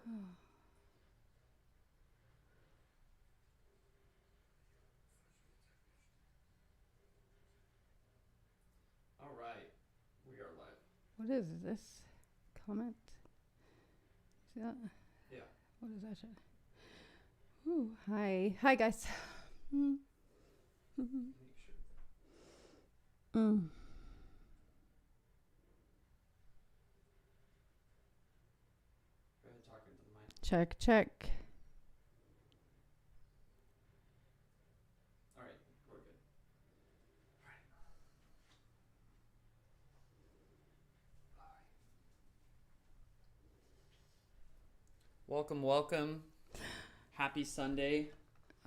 All right, we are live. What is this? Comment? See that? Yeah. What is that shit? Ooh, hi. Hi, guys. Mm. Mm-hmm. Mm. Go ahead, talk into the mic. Check. All right, we're good. All right. Welcome. Happy Sunday.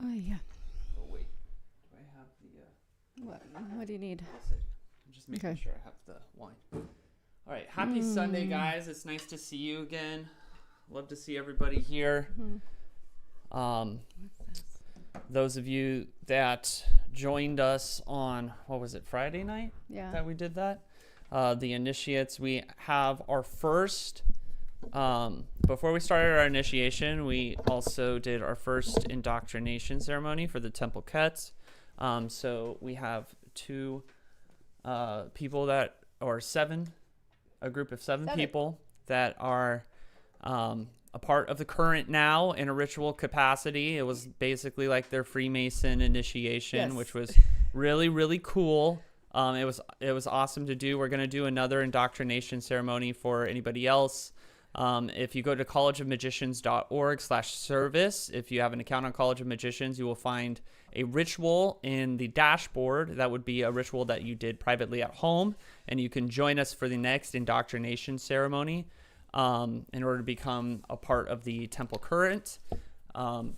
Oh, yeah. Oh, wait. Do I have the... What do you need? Yes, I do. I'm just making sure I have the wine. All right. Happy Sunday, guys. It's nice to see you again. Love to see everybody here. What's this? Those of you that joined us on, what was it, Friday night? Yeah. That we did that. The initiates, we have our first... before we started our initiation, we also did our first indoctrination ceremony for the Temple Kht. So we have two people that, or a group of seven people that are a part of the current now in a ritual capacity. It was basically like their Freemason initiation, which was really, really cool. It was awesome to do. We're going to do another indoctrination ceremony for anybody else. If you go to collegeofmagicians.org/service, if you have an account on College of Magicians, you will find a ritual in the dashboard. That would be a ritual that you did privately at home, and you can join us for the next indoctrination ceremony in order to become a part of the Temple Kht.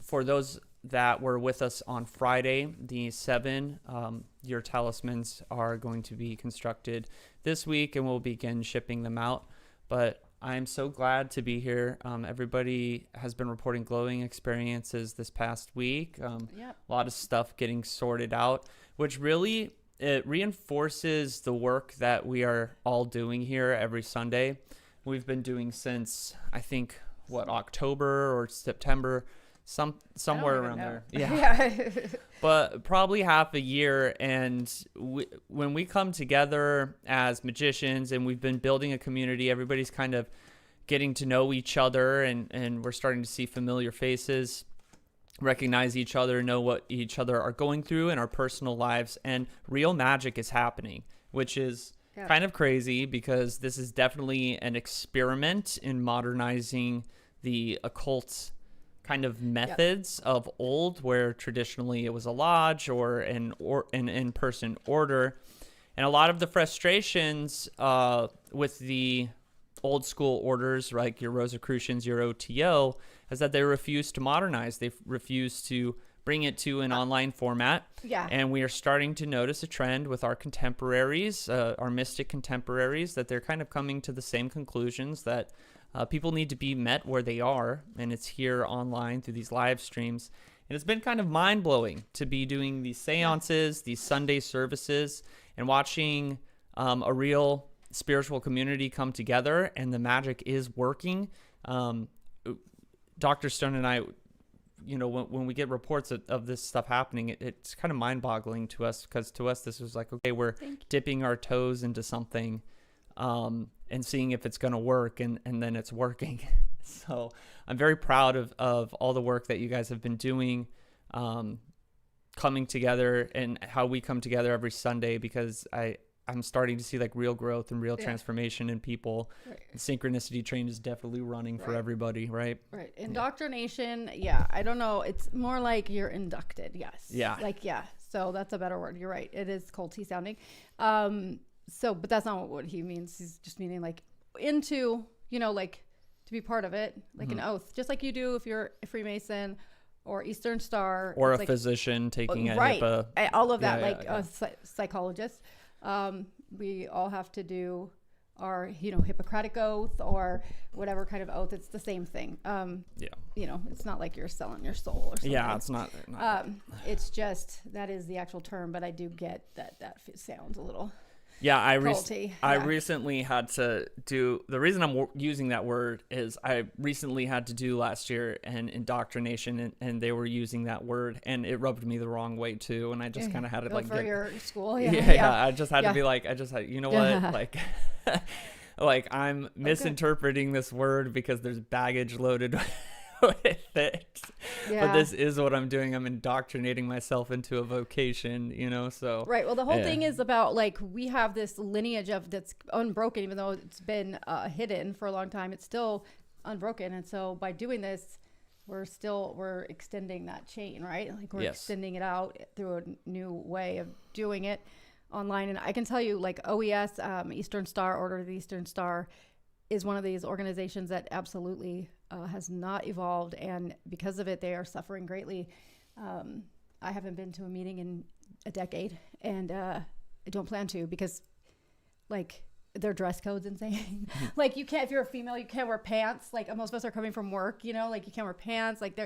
For those that were with us on Friday, the 7 your talismans are going to be constructed this week, and we'll begin shipping them out. But I'm so glad to be here. Everybody has been reporting glowing experiences this past week. A lot of stuff getting sorted out, which really it reinforces the work that we are all doing here every Sunday. We've been doing since, I think, October or September, somewhere around there. Yeah. But probably half a year. And when we come together as magicians and we've been building a community, everybody's kind of getting to know each other, and we're starting to see familiar faces, recognize each other, know what each other are going through in our personal lives, and real magic is happening, which is kind of crazy because this is definitely an experiment in modernizing the occult kind of methods of old, where traditionally it was a lodge or an in-person order. And a lot of the frustrations with the old school orders, like your Rosicrucians, your OTO, is that they refuse to modernize. They refuse to bring it to an online format. And we are starting to notice a trend with our contemporaries, our mystic contemporaries, that they're kind of coming to the same conclusions, that people need to be met where they are, and it's here online through these live streams. And it's been kind of mind-blowing to be doing these seances, these Sunday services, and watching a real spiritual community come together, and the magic is working. Dr. Stone and I, when we get reports of this stuff happening, it's kind of mind-boggling to us, because to us this was like, okay, we're dipping our toes into something and seeing if it's going to work, and then it's working. So I'm very proud of all the work that you guys have been doing, coming together, and how we come together every Sunday, because I'm starting to see like real growth and real transformation in people. The synchronicity train is definitely running for everybody, right? Right. Indoctrination, I don't know. It's more like you're inducted, yes. So that's a better word. You're right. It is culty sounding. But that's not what he means. He's just meaning like into, like to be part of it, like an oath, just like you do if you're a Freemason or Eastern Star. Or a physician taking a HIPAA. All of that, a psychologist. We all have to do our, Hippocratic oath or whatever kind of oath. It's the same thing. It's not like you're selling your soul or something. Yeah, it's not. It's just, that is the actual term, but I do get that sounds a little. Yeah, I Yeah. recently had to do, the reason I'm using that word is I recently had to do last year an indoctrination, and they were using that word, and it rubbed me the wrong way too, and I just kind of had to like for your school. Yeah, I just had to be like, you know what, like like I'm misinterpreting this word because there's baggage loaded with it. But this is what I'm doing. I'm indoctrinating myself into a vocation, you know, so. Right. Well, the whole thing is about like, we have this lineage of that's unbroken, even though it's been hidden for a long time, it's still unbroken. And so by doing this, we're extending that chain, right? Like we're extending it out through a new way of doing it online. And I can tell you like OES, Eastern Star, Order of the Eastern Star, is one of these organizations that absolutely has not evolved, and because of it, they are suffering greatly. I haven't been to a meeting in a decade, and I don't plan to, because like their dress code's insane. Like you can't, if you're a female, you can't wear pants. Like most of us are coming from work, you know, like you can't wear pants. Like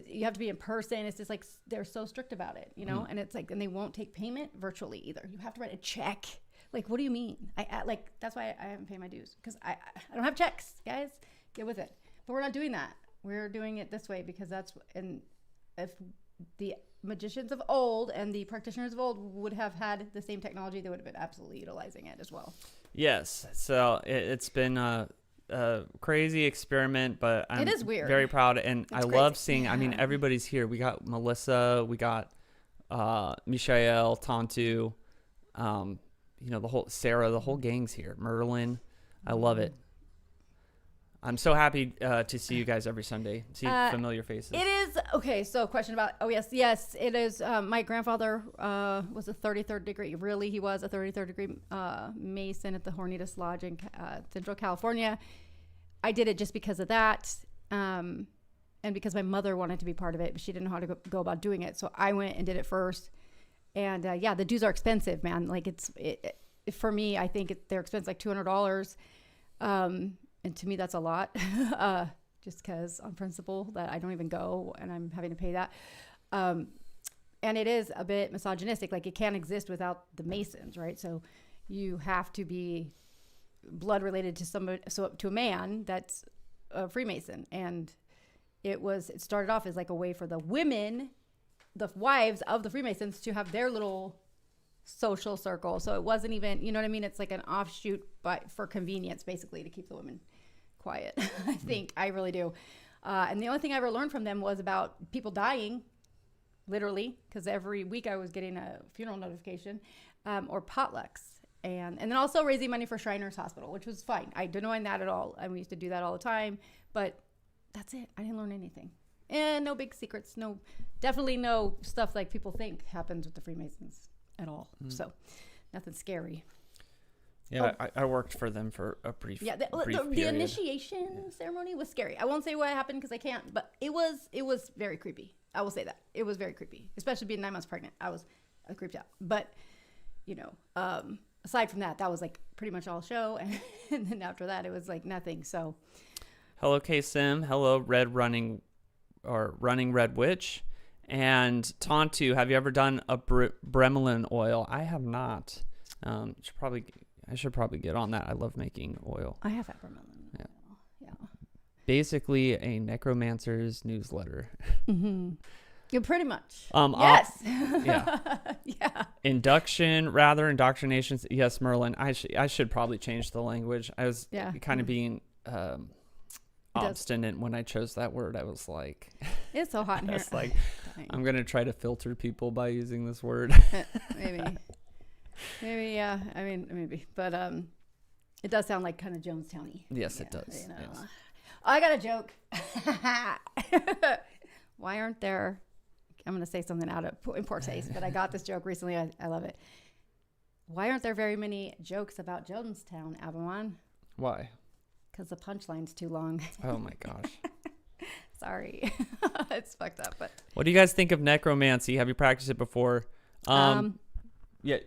you have to be in person. It's just like they're so strict about it, you know. And it's like, and they won't take payment virtually either. You have to write a check. Like, what do you mean? I like, that's why I haven't paid my dues, because I don't have checks, guys. Get with it. But we're not doing that. We're doing it this way because that's, and if the magicians of old and the practitioners of old would have had the same technology, they would have been absolutely utilizing it as well. Yes. So it's been a crazy experiment, but I'm it is weird. Very proud. And I love seeing, I mean, everybody's here. We got Melissa, we got Michael, Tantu, you know, the whole Sarah, the whole gang's here. Merlin. I love it. I'm so happy to see you guys every Sunday. See familiar faces. It is okay. So, question about yes, it is. My grandfather was a 33rd degree. Really, he was a 33rd degree Mason at the Hornitos Lodge in Central California. I did it just because of that, and because my mother wanted to be part of it, but she didn't know how to go about doing it. So I went and did it first. And yeah, the dues are expensive, man. Like for me, I think they're expensive, like $200. And to me, that's a lot, just because on principle that I don't even go and I'm having to pay that. And it is a bit misogynistic. Like it can't exist without the Masons, right? So you have to be blood related to somebody, so to a man that's a Freemason. And it started off as like a way for the women, the wives of the Freemasons, to have their little social circle. So it wasn't even, you know what I mean? It's like an offshoot, but for convenience, basically, to keep the women quiet. I think I really do. And the only thing I ever learned from them was about people dying, literally, because every week I was getting a funeral notification, or potlucks. And then also raising money for Shriners Hospital, which was fine. I didn't mind that at all. And we used to do that all the time, but that's it. I didn't learn anything. And no big secrets. Definitely no stuff like people think happens with the Freemasons at all. So nothing scary. Yeah, I worked for them for a brief the initiation ceremony was scary. I won't say what happened because I can't, but it was very creepy. I will say that. It was very creepy, especially being 9 months pregnant. I was creeped out. But, you know, aside from that was like pretty much all show. And then after that, it was like nothing. So. Hello, K-Sim. Hello, Running Red Witch. And Tantu, have you ever done a Bremelin oil? I have not. I should probably get on that. I love making oil. I have that Bremelin. Yeah. Basically, a necromancer's newsletter. Mm-hmm. Yeah, pretty much. Yes. Yeah. Yeah. Indoctrinations. Yes, Merlin. I should probably change the language. I was kind of being obstinate when I chose that word. I was like, it's so hot in here. It's like, I'm gonna try to filter people by using this word. Maybe, yeah. I mean, maybe, but it does sound like kind of Jonestown-y. Yes, it does. You know? Yes. I got a joke. Why aren't there? I'm gonna say something out of in poor taste, but I got this joke recently. I love it. Why aren't there very many jokes about Jonestown, Abammon? Why? Because the punchline's too long. Oh my gosh. Sorry. It's fucked up. But what do you guys think of necromancy? Have you practiced it before? Yeah,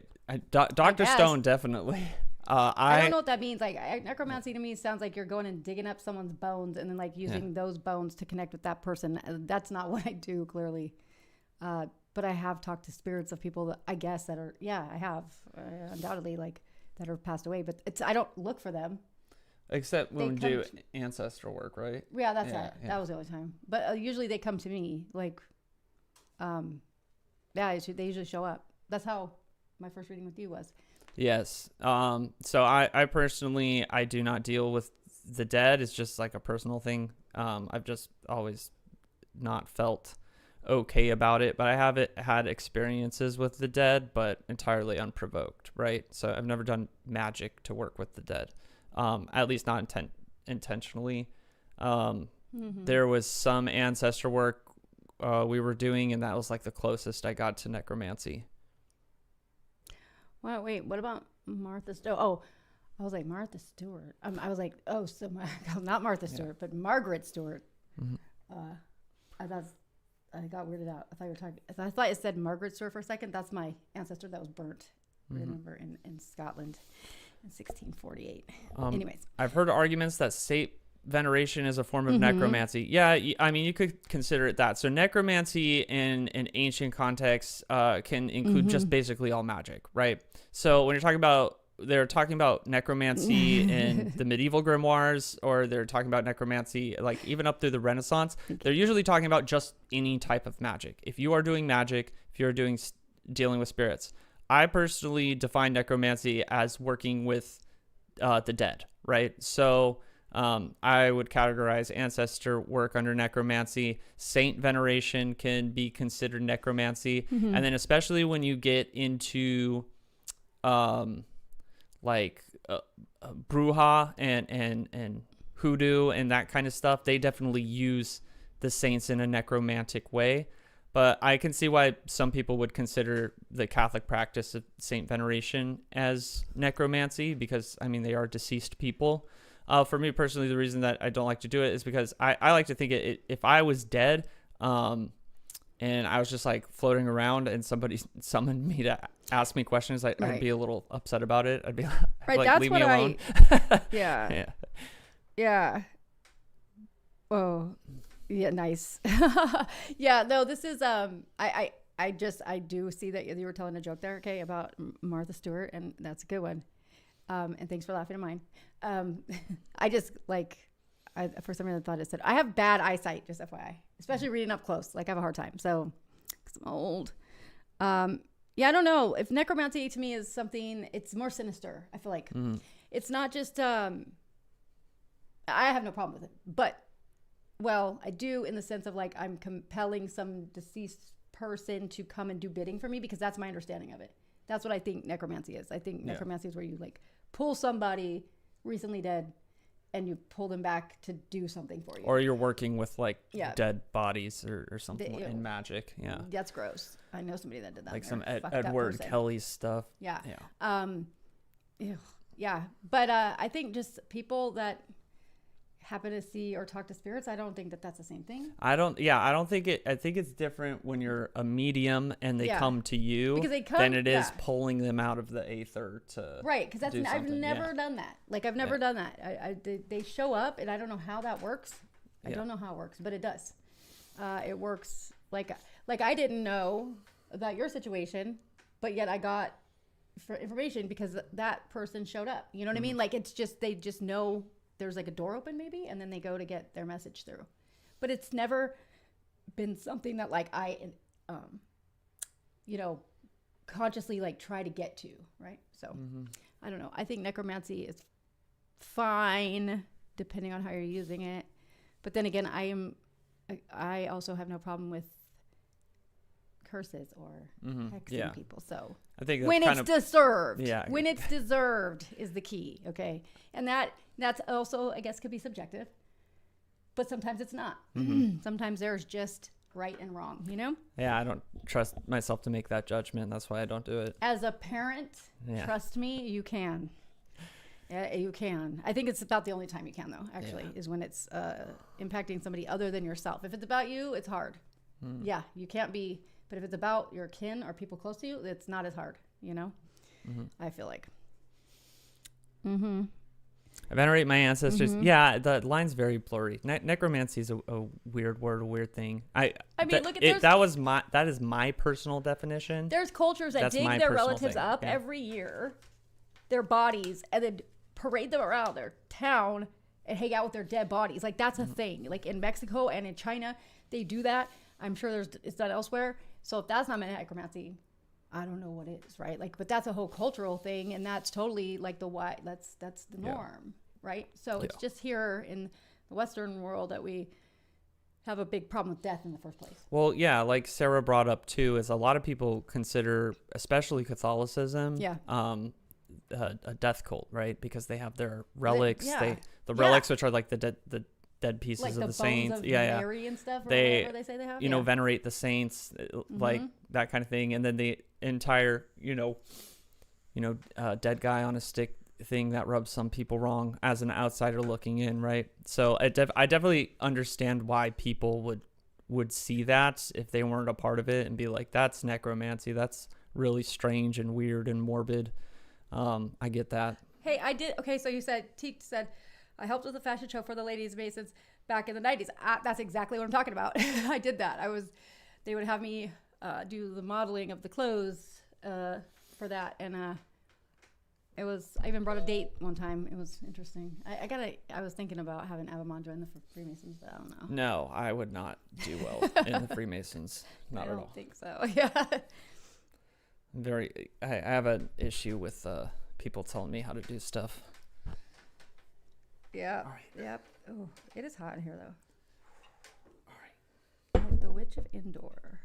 Dr. Stone, definitely. I don't know what that means. Like necromancy to me sounds like you're going and digging up someone's bones and then like using those bones to connect with that person. That's not what I do, clearly. But I have talked to spirits of people that I guess that are, I have undoubtedly like that are passed away, but I don't look for them. Except when we do ancestral work, right? Yeah, that's it. Yeah. That was the only time. But usually they come to me, like, they usually show up. That's how my first reading with you was. Yes. So I personally, I do not deal with the dead. It's just like a personal thing. I've just always not felt okay about it, but I haven't had experiences with the dead, but entirely unprovoked, right? So I've never done magic to work with the dead, at least not intentionally. There was some ancestor work we were doing, and that was like the closest I got to necromancy. Wow, wait, what about Martha Stewart? Oh, I was like, Martha Stewart. I was like, oh, so not Martha Stewart, but Margaret Stewart. I got weirded out. I thought it said Margaret Stewart for a second. That's my ancestor that was burnt, remember, in Scotland in 1648. Anyways. I've heard arguments that saint veneration is a form of necromancy. Yeah, I mean, you could consider it that. So necromancy in an ancient context can include just basically all magic, right? So when they're talking about necromancy in the medieval grimoires, or they're talking about necromancy like even up through the Renaissance, they're usually talking about just any type of magic. If you are doing magic, if you're dealing with spirits. I personally define necromancy as working with the dead, right? So I would categorize ancestor work under necromancy. Saint veneration can be considered necromancy. And then especially when you get into bruja and hoodoo and that kind of stuff, they definitely use the saints in a necromantic way. But I can see why some people would consider the Catholic practice of saint veneration as necromancy, because, I mean, they are deceased people. For me personally, the reason that I don't like to do it is because I like to think if I was dead and I was just like floating around and somebody summoned me to ask me questions, I'd be a little upset about it. I'd be like, that's leave me alone. Yeah. Oh, yeah, nice. Yeah, no, this is I do see that you were telling a joke there, okay, about Martha Stewart, and that's a good one. And thanks for laughing at mine. I just for some reason thought it said, I have bad eyesight, just FYI, especially reading up close. Like I have a hard time. So, cause I'm old. Yeah, I don't know if necromancy to me is something, it's more sinister. I feel like it's not just, I have no problem with it, but well, I do in the sense of like, I'm compelling some deceased person to come and do bidding for me, because that's my understanding of it. That's what I think necromancy is. I think necromancy is where you like pull somebody recently dead and you pull them back to do something for you. Or you're working with like dead bodies or something in magic. Yeah. That's gross. I know somebody that did that. Like some Edward Kelly's stuff. Yeah. Yeah. But I think just people that happen to see or talk to spirits, I don't think that that's the same thing. I think it's different when you're a medium and they come to you, because than it is pulling them out of the aether to right, because I've never done that. Like I've never done that. They show up and I don't know how that works. I don't know how it works, but it does. It works like I didn't know about your situation, but yet I got information because that person showed up. You know what I mean? Like it's just, they just know there's like a door open maybe, and then they go to get their message through. But it's never been something that like I, consciously like try to get to, right? So I don't know. I think necromancy is fine depending on how you're using it. But then again, I also have no problem with curses or hexing people. So I think when it's deserved, when it's deserved is the key. Okay. And that's also, I guess, could be subjective, but sometimes it's not. Sometimes there's just right and wrong, you know? Yeah. I don't trust myself to make that judgment. That's why I don't do it. As a parent, trust me, you can. Yeah, you can. I think it's about the only time you can, though, actually, is when it's impacting somebody other than yourself. If it's about you, it's hard. Yeah, you can't be. But if it's about your kin or people close to you, it's not as hard, you know? I feel like. I venerate my ancestors. Yeah, the line's very blurry. Necromancy is a weird word, a weird thing. I mean, look at that is my personal definition. There's cultures that dig their relatives up every year their bodies and then parade them around their town and hang out with their dead bodies. Like that's a thing. Like in Mexico and in China, they do that. I'm sure it's done elsewhere. So if that's not necromancy, I don't know what is, right? Like, but that's a whole cultural thing, and that's totally like that's the norm, right? So it's just here in the Western world that we have a big problem with death in the first place. Well, yeah, like Sarah brought up too, is a lot of people consider, especially Catholicism, a death cult, right? Because they have their relics, relics, which are like the dead pieces like of the saints, of Mary and stuff, or whatever they say they have. You know, venerate the saints, like that kind of thing, and then the entire, dead guy on a stick thing that rubs some people wrong as an outsider looking in, right? So I definitely understand why people would see that if they weren't a part of it and be like, that's necromancy, that's really strange and weird and morbid. I get that. Hey, I did. Okay, so you said, Teek said, I helped with a fashion show for the ladies' Masons back in the 90s. That's exactly what I'm talking about. I did that. They would have me do the modeling of the clothes for that. And I even brought a date one time. It was interesting. I was thinking about having Abammon join the Freemasons, but I don't know. No, I would not do well in the Freemasons. Not at all. I don't think so. Yeah. I have an issue with people telling me how to do stuff. Yeah. All right. Yep. Oh, it is hot in here though. All right. The Witch of Endor.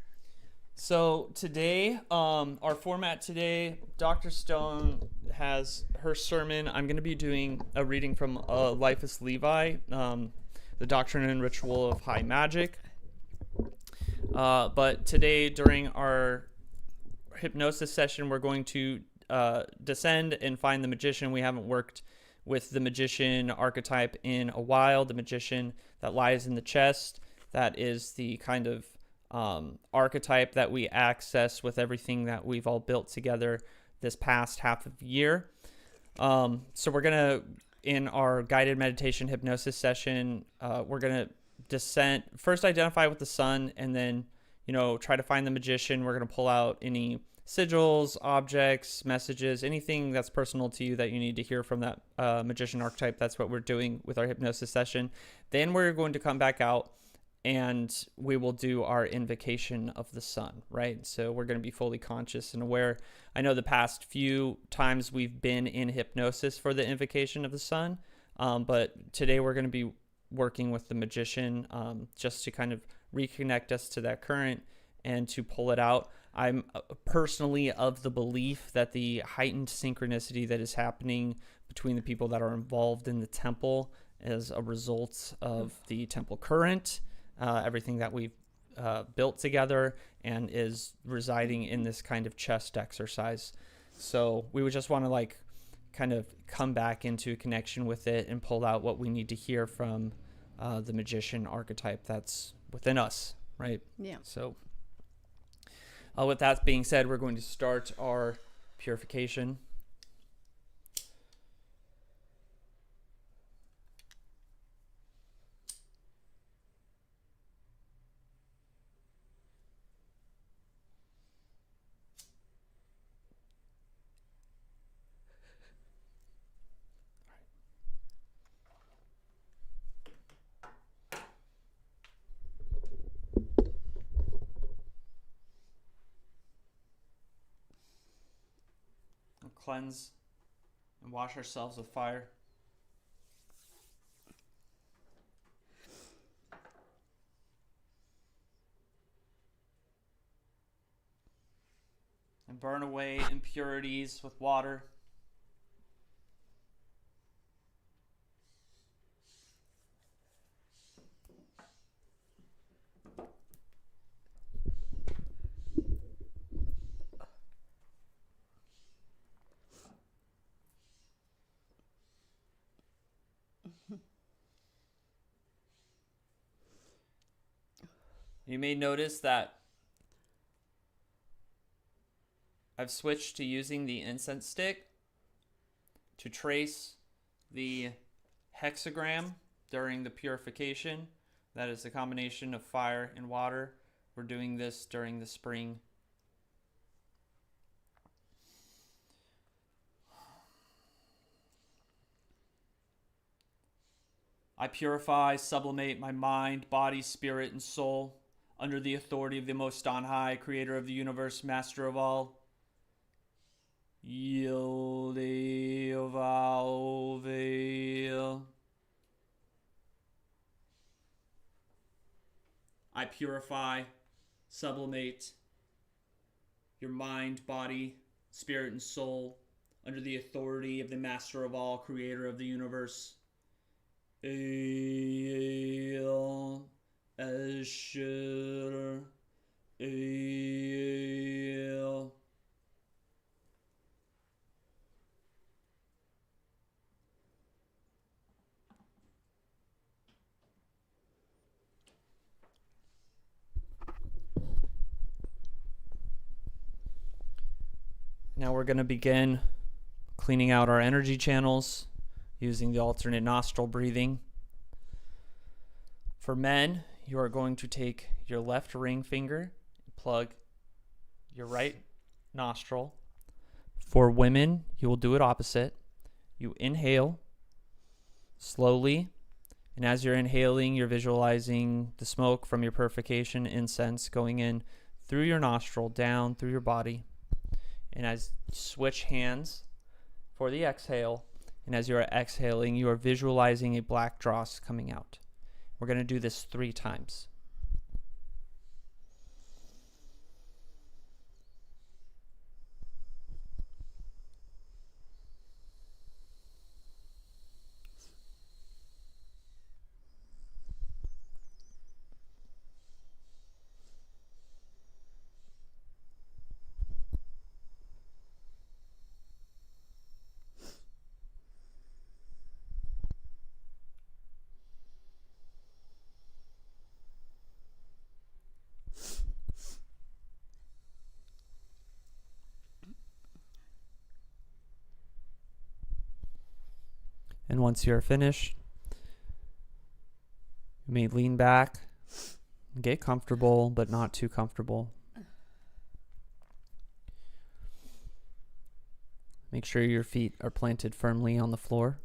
So today, our format today, Dr. Stone has her sermon. I'm going to be doing a reading from Liphus Levi, the Doctrine and Ritual of High Magic. But today, during our hypnosis session, we're going to descend and find the magician. We haven't worked with the magician archetype in a while, the magician that lies in the chest. That is the kind of archetype that we access with everything that we've all built together this past half of the year. So we're going to, in our guided meditation hypnosis session, we're going to descend, first identify with the sun, and then, try to find the magician. We're going to pull out any sigils, objects, messages, anything that's personal to you that you need to hear from that magician archetype. That's what we're doing with our hypnosis session. Then we're going to come back out and we will do our invocation of the sun, right? So we're going to be fully conscious and aware. I know the past few times we've been in hypnosis for the invocation of the sun, but today we're going to be working with the magician just to kind of reconnect us to that current and to pull it out. I'm personally of the belief that the heightened synchronicity that is happening between the people that are involved in the temple as a result of the Temple Kht, everything that we've built together, and is residing in this kind of chest exercise. So we would just want to kind of come back into connection with it and pull out what we need to hear from the magician archetype that's within us, right? Yeah. So with that being said, we're going to start our purification. Cleanse and wash ourselves with fire. And burn away impurities with water. You may notice that I've switched to using the incense stick to trace the hexagram during the purification. That is the combination of fire and water. We're doing this during the spring. I purify, sublimate my mind, body, spirit, and soul under the authority of the Most On High, Creator of the universe, Master of all. Yilde Valve. I purify, sublimate your mind, body, spirit, and soul under the authority of the Master of all, Creator of the universe. El Asher El. Now we're going to begin cleaning out our energy channels using the alternate nostril breathing. For men, you are going to take your left ring finger, plug your right nostril. For women, you will do it opposite. You inhale slowly, and as you're inhaling, you're visualizing the smoke from your purification incense going in through your nostril, down through your body. And as you switch hands for the exhale, and as you are exhaling, you are visualizing a black dross coming out. We're going to do this 3 times. And once you're finished, you may lean back, get comfortable, but not too comfortable. Make sure your feet are planted firmly on the floor.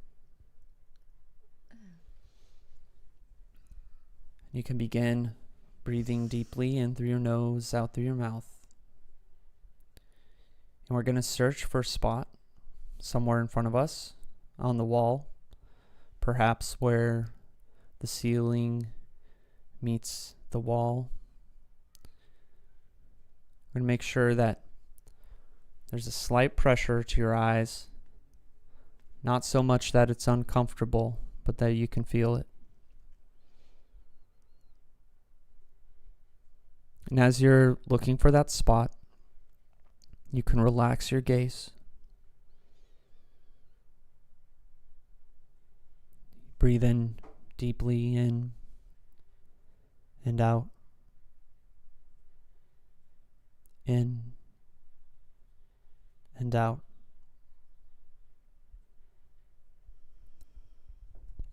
You can begin breathing deeply in through your nose, out through your mouth. And we're going to search for a spot somewhere in front of us on the wall, perhaps where the ceiling meets the wall. We're going to make sure that there's a slight pressure to your eyes, not so much that it's uncomfortable, but that you can feel it. And as you're looking for that spot, you can relax your gaze. Breathe in deeply in and out. In and out.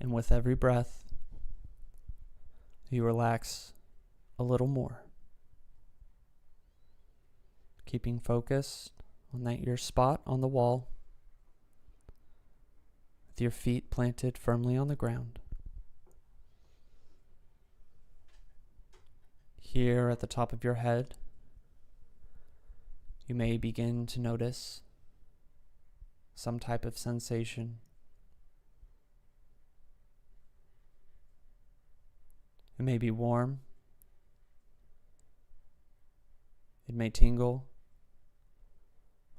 And with every breath, you relax a little more. Keeping focused on that your spot on the wall, with your feet planted firmly on the ground. Here at the top of your head, you may begin to notice some type of sensation. It may be warm. It may tingle,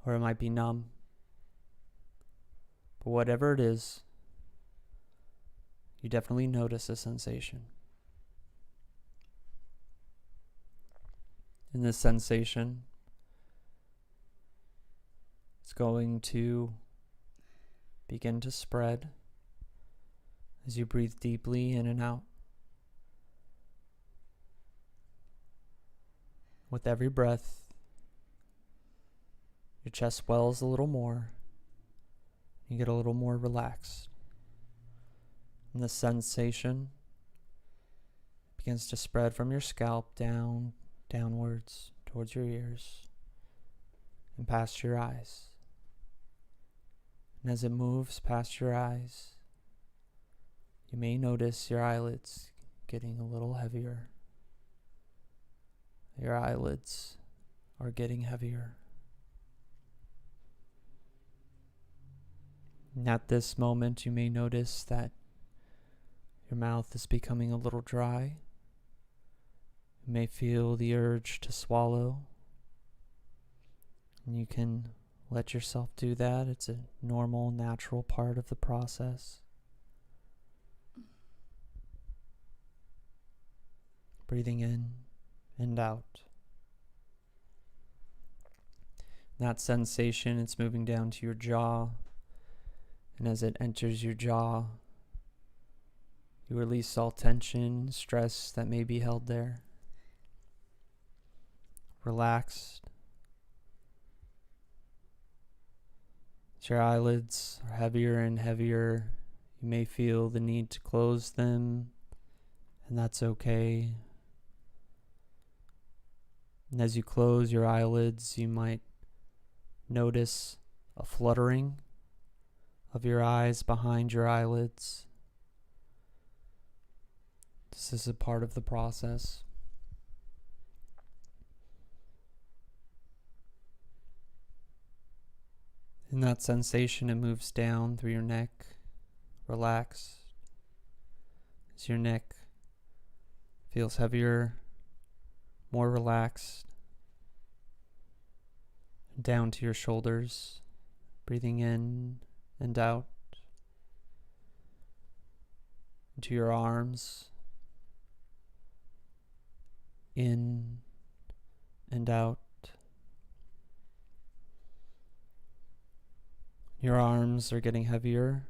or it might be numb. But whatever it is, you definitely notice a sensation. And this sensation is going to begin to spread as you breathe deeply in and out. With every breath, your chest swells a little more. You get a little more relaxed. And the sensation begins to spread from your scalp downwards towards your ears and past your eyes. And as it moves past your eyes, you may notice your eyelids getting a little heavier. Your eyelids are getting heavier. And at this moment, you may notice that your mouth is becoming a little dry. You may feel the urge to swallow. And you can let yourself do that. It's a normal, natural part of the process. Breathing in and out. That sensation, it's moving down to your jaw. And as it enters your jaw, you release all tension, stress that may be held there. Relaxed. As your eyelids are heavier and heavier, you may feel the need to close them, and that's okay. And as you close your eyelids, you might notice a fluttering of your eyes behind your eyelids. This is a part of the process. In that sensation, it moves down through your neck, relaxed. As your neck feels heavier, more relaxed, down to your shoulders, breathing in and out, into your arms, in and out. Your arms are getting heavier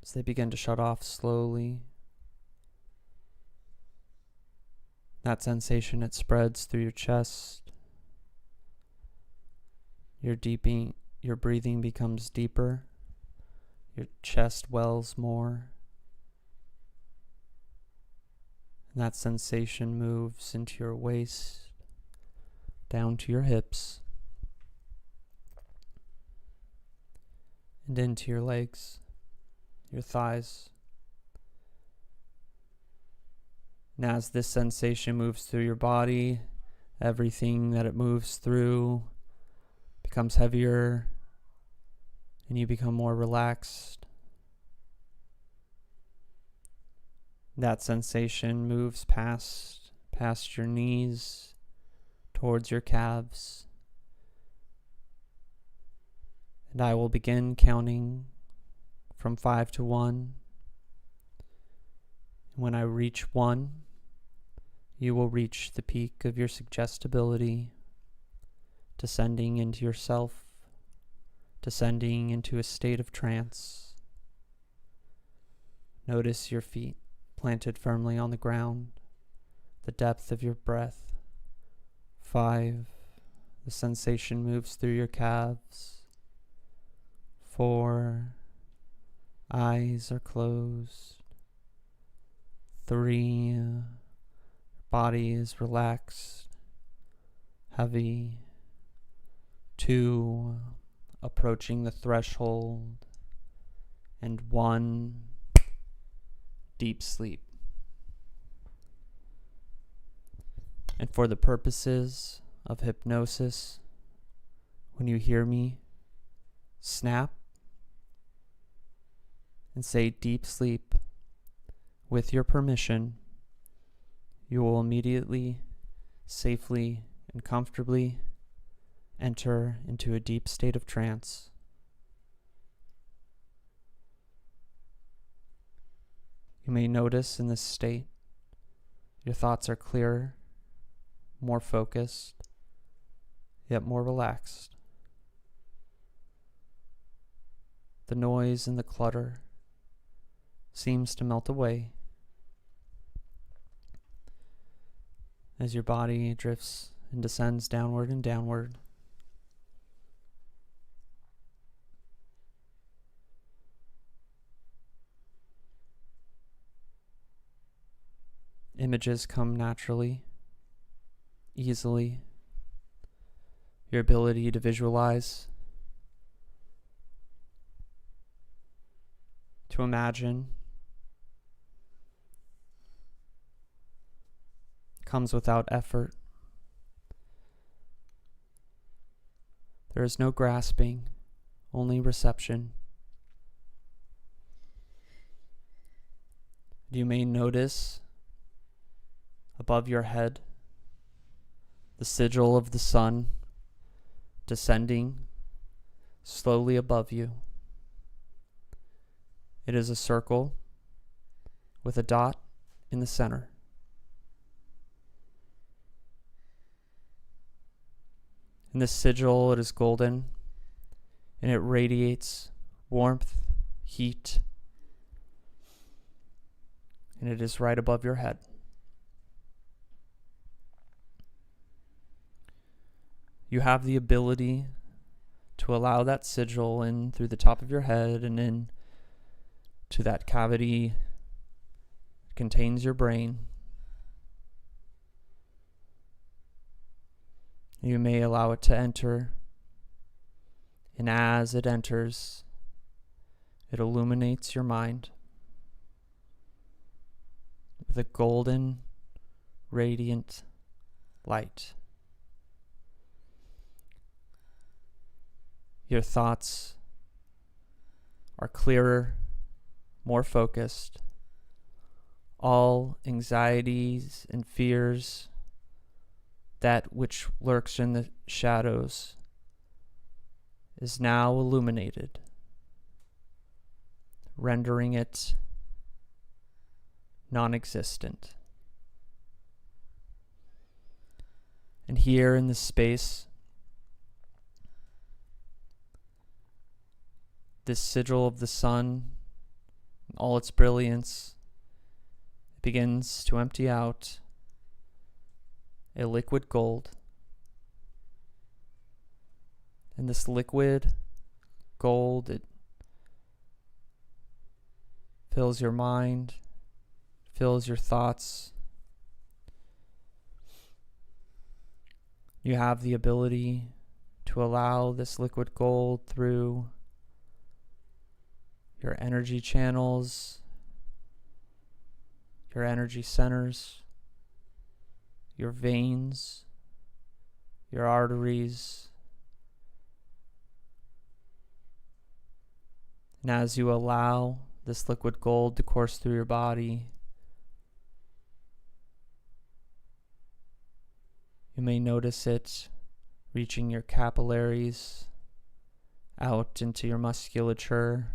as they begin to shut off slowly. That sensation, it spreads through your chest. Your breathing becomes deeper. Your chest wells more. And that sensation moves into your waist, down to your hips, and into your legs, your thighs. And as this sensation moves through your body, everything that it moves through becomes heavier, and you become more relaxed. That sensation moves past your knees, towards your calves. And I will begin counting from 5 to 1. When I reach 1, you will reach the peak of your suggestibility, descending into yourself, descending into a state of trance. Notice your feet planted firmly on the ground, the depth of your breath. 5, the sensation moves through your calves. 4, eyes are closed. 3, body is relaxed, heavy. 2, approaching the threshold. And 1, deep sleep. And for the purposes of hypnosis, when you hear me snap and say deep sleep, with your permission, you will immediately, safely, and comfortably enter into a deep state of trance. You may notice in this state, your thoughts are clearer, more focused, yet more relaxed. The noise and the clutter seems to melt away as your body drifts and descends downward and downward. Images come naturally, easily. Your ability to visualize, to to imagine. Comes without effort. There is no grasping, only reception. You may notice above your head the sigil of the sun descending slowly above you. It is a circle with a dot in the center. In this sigil, it is golden, and it radiates warmth, heat, and it is right above your head. You have the ability to allow that sigil in through the top of your head and in to that cavity that contains your brain. You may allow it to enter, and as it enters, it illuminates your mind with a golden, radiant light. Your thoughts are clearer, more focused. All anxieties and fears, that which lurks in the shadows, is now illuminated, rendering it non-existent. And here in this space, this sigil of the sun, all its brilliance, begins to empty out a liquid gold. And this liquid gold, it fills your mind, fills your thoughts. You have the ability to allow this liquid gold through your energy channels, your energy centers, your veins, your arteries. And as you allow this liquid gold to course through your body, you may notice it reaching your capillaries, out into your musculature,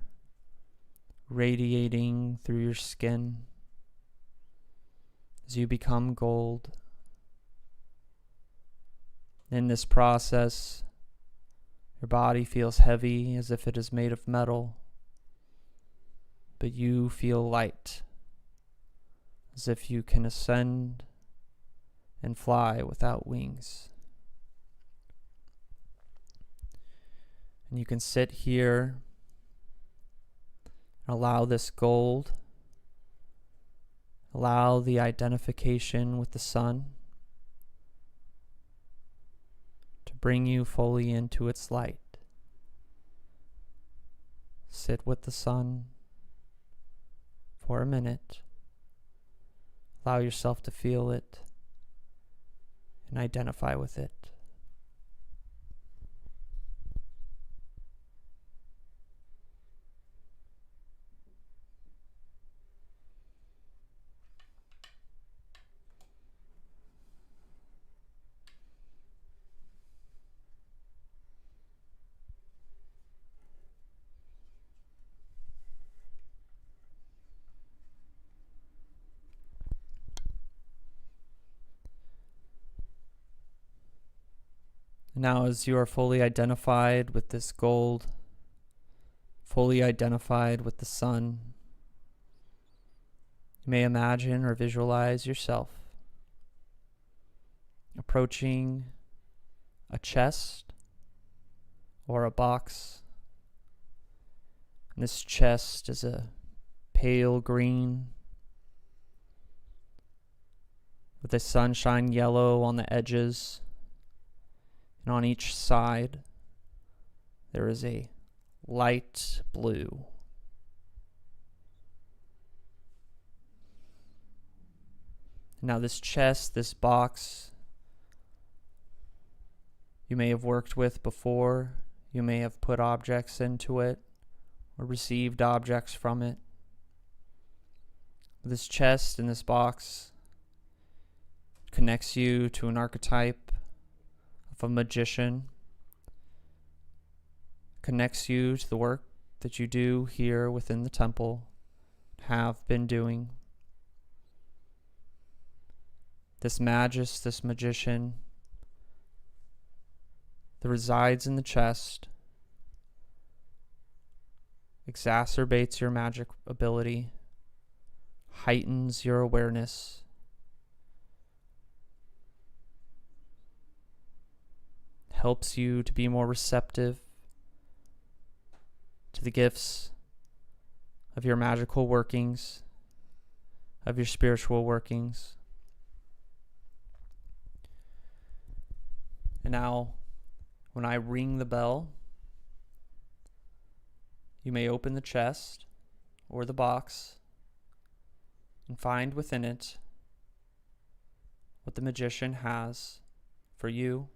radiating through your skin as you become gold. In this process, your body feels heavy as if it is made of metal, but you feel light, as if you can ascend and fly without wings. And you can sit here and allow this gold, allow the identification with the sun to bring you fully into its light. Sit with the sun for a minute. Allow yourself to feel it and identify with it. Now, as you are fully identified with this gold, fully identified with the sun, you may imagine or visualize yourself approaching a chest or a box. And this chest is a pale green with a sunshine yellow on the edges. And on each side, there is a light blue. Now this chest, this box, you may have worked with before. You may have put objects into it or received objects from it. This chest and this box connects you to an archetype of a magician, connects you to the work that you do here within the temple, have been doing. This magus, this magician that resides in the chest, exacerbates your magic ability, heightens your awareness, helps you to be more receptive to the gifts of your magical workings, of your spiritual workings. And now, when I ring the bell, you may open the chest or the box and find within it what the magician has for you.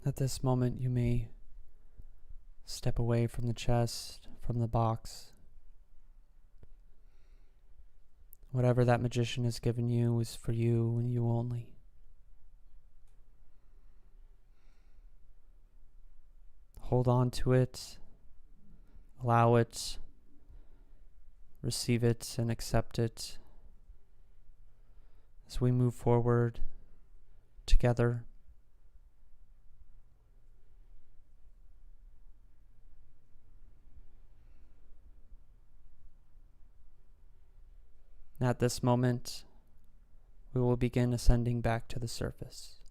At this moment, you may step away from the chest, from the box. Whatever that magician has given you is for you and you only. Hold on to it, allow it, receive it, and accept it as we move forward together. At this moment, we will begin ascending back to the surface.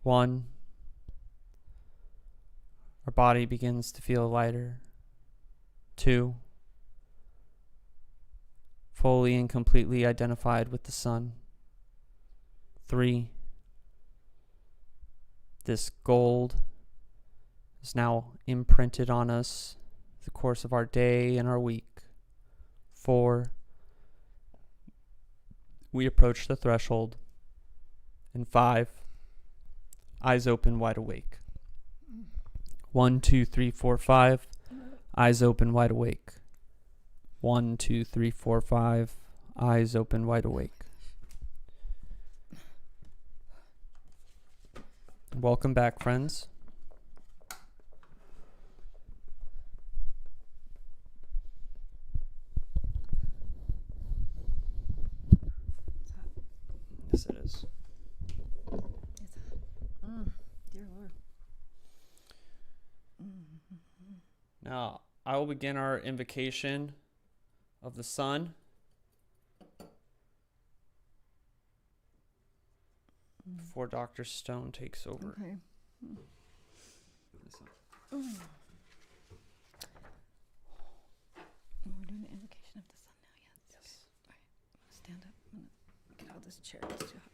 One, our body begins to feel lighter. Two, fully and completely identified with the sun. Three, this gold is now imprinted on us the course of our day and our week. 4, we approach the threshold. And 5, eyes open, wide awake. 1, 2, 3, 4, 5, eyes open, wide awake. 1, 2, 3, 4, 5, eyes open, wide awake. Welcome back, friends. Yes, it is. Dear Lord. Now, I will begin our invocation of the sun. Before Dr. Stone takes over. Okay. We're doing the invocation of the sun now, yes? All right. Stand up. I'm gonna get out of this chair. It's too hot.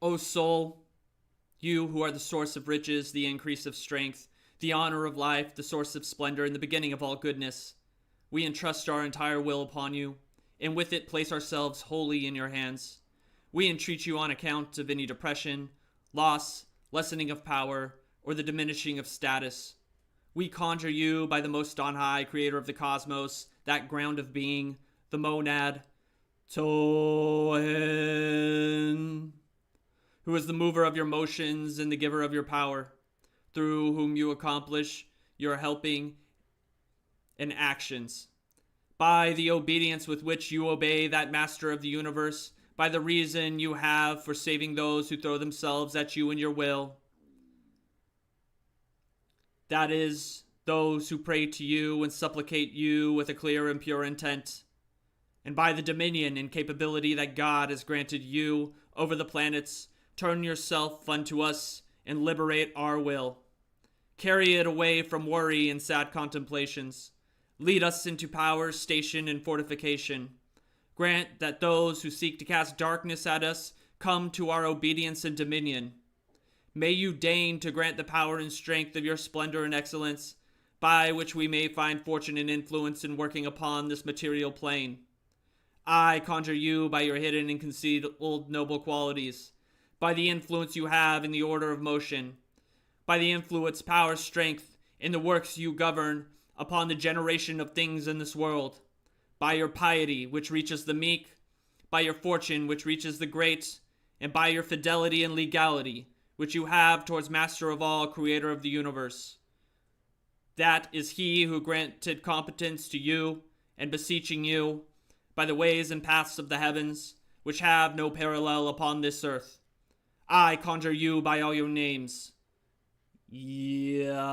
O soul, you who are the source of riches, the increase of strength, the honor of life, the source of splendor, and the beginning of all goodness, we entrust our entire will upon you, and with it place ourselves wholly in your hands. We entreat you on account of any depression, loss, lessening of power, or the diminishing of status. We conjure you by the most on high, creator of the cosmos, that ground of being, the monad, Tohen, who is the mover of your motions and the giver of your power, through whom you accomplish your helping and actions. By the obedience with which you obey that master of the universe, by the reason you have for saving those who throw themselves at you in your will, that is, those who pray to you and supplicate you with a clear and pure intent, and by the dominion and capability that God has granted you over the planets, turn yourself unto us and liberate our will. Carry it away from worry and sad contemplations. Lead us into power, station, and fortification. Grant that those who seek to cast darkness at us come to our obedience and dominion. May you deign to grant the power and strength of your splendor and excellence, by which we may find fortune and influence in working upon this material plane. I conjure you by your hidden and concealed noble qualities, by the influence you have in the order of motion, by the influence, power, strength in the works you govern upon the generation of things in this world, by your piety which reaches the meek, by your fortune which reaches the great, and by your fidelity and legality which you have towards Master of all, Creator of the universe. That is he who granted competence to you, and beseeching you, by the ways and paths of the heavens, which have no parallel upon this earth. I conjure you by all your names. Yazimiz.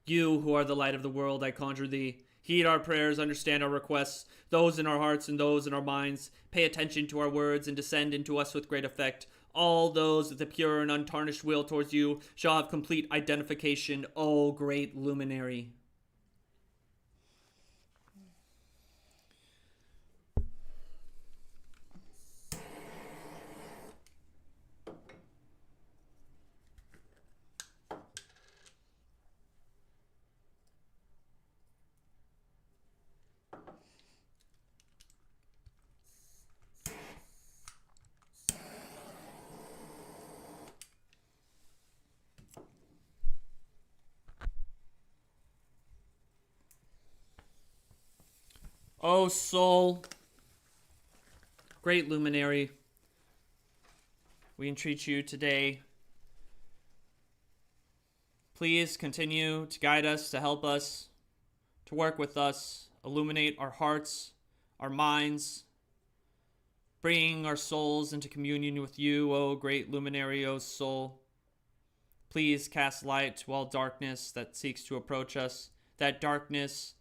You who are the light of the world, I conjure thee, heed our prayers, understand our requests, those in our hearts and those in our minds. Pay attention to our words and descend into us with great effect. All those with a pure and untarnished will towards you shall have complete identification, O great luminary. O soul, great luminary, we entreat you today. Please continue to guide us, to help us, to work with us, illuminate our hearts, our minds, bringing our souls into communion with you, O great luminary, O soul. Please cast light to all darkness that seeks to approach us, that darkness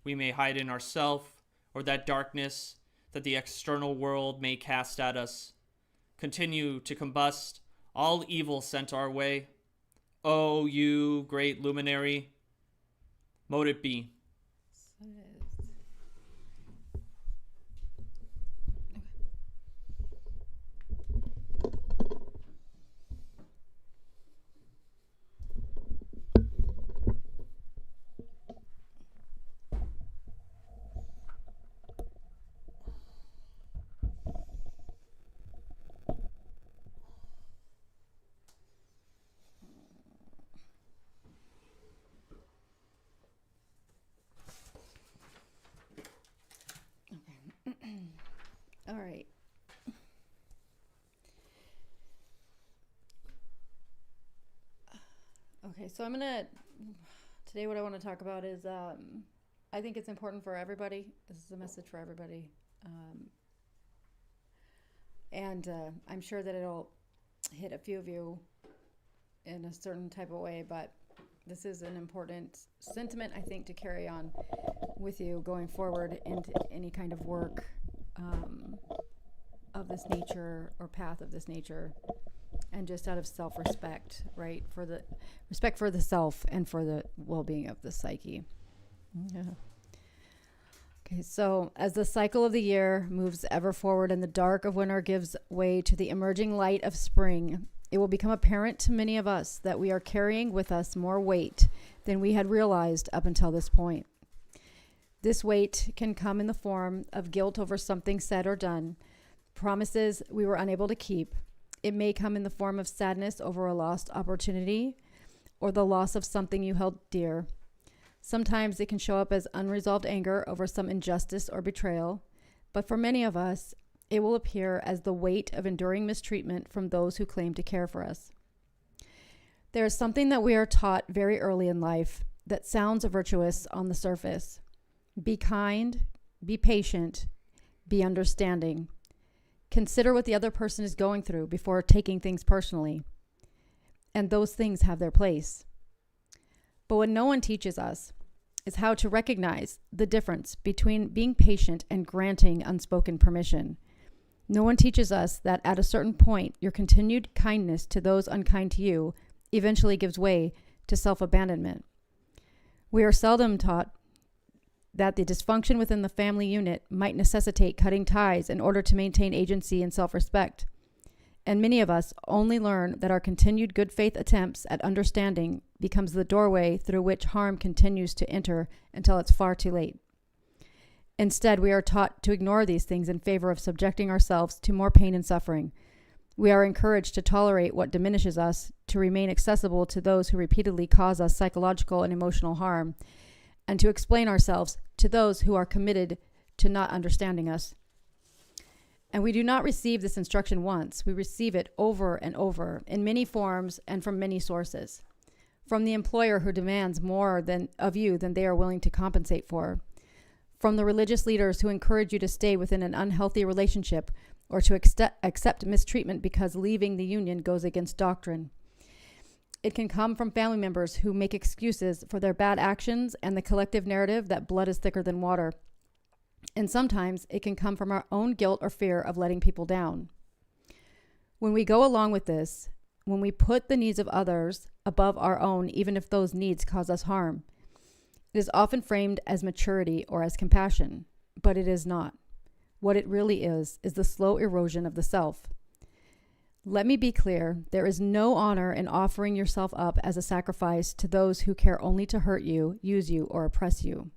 we may hide in ourselves, or that darkness that the external world may cast at us. Continue to combust all evil sent our way. O you great luminary, mote it be. So today what I want to talk about is, I think it's important for everybody. This is a message for everybody. And I'm sure that it'll hit a few of you in a certain type of way, but this is an important sentiment, I think, to carry on with you going forward into any kind of work of this nature or path of this nature, and just out of self-respect, right? For the respect for the self and for the well-being of the psyche. Yeah. Okay, so as the cycle of the year moves ever forward and the dark of winter gives way to the emerging light of spring, it will become apparent to many of us that we are carrying with us more weight than we had realized up until this point. This weight can come in the form of guilt over something said or done, promises we were unable to keep. It may come in the form of sadness over a lost opportunity or the loss of something you held dear. Sometimes it can show up as unresolved anger over some injustice or betrayal, but for many of us, it will appear as the weight of enduring mistreatment from those who claim to care for us. There is something that we are taught very early in life that sounds virtuous on the surface. Be kind, be patient, be understanding. Consider what the other person is going through before taking things personally. And those things have their place. But what no one teaches us is how to recognize the difference between being patient and granting unspoken permission. No one teaches us that at a certain point, your continued kindness to those unkind to you eventually gives way to self-abandonment. We are seldom taught that the dysfunction within the family unit might necessitate cutting ties in order to maintain agency and self-respect. And many of us only learn that our continued good faith attempts at understanding becomes the doorway through which harm continues to enter until it's far too late. Instead, we are taught to ignore these things in favor of subjecting ourselves to more pain and suffering. We are encouraged to tolerate what diminishes us, to remain accessible to those who repeatedly cause us psychological and emotional harm, and to explain ourselves to those who are committed to not understanding us. And we do not receive this instruction once. We receive it over and over in many forms and from many sources. From the employer who demands more of you than they are willing to compensate for. From the religious leaders who encourage you to stay within an unhealthy relationship or to accept mistreatment because leaving the union goes against doctrine. It can come from family members who make excuses for their bad actions and the collective narrative that blood is thicker than water. And sometimes it can come from our own guilt or fear of letting people down. When we go along with this, when we put the needs of others above our own, even if those needs cause us harm, it is often framed as maturity or as compassion, but it is not. What it really is the slow erosion of the self. Let me be clear, there is no honor in offering yourself up as a sacrifice to those who care only to hurt you, use you, or oppress you.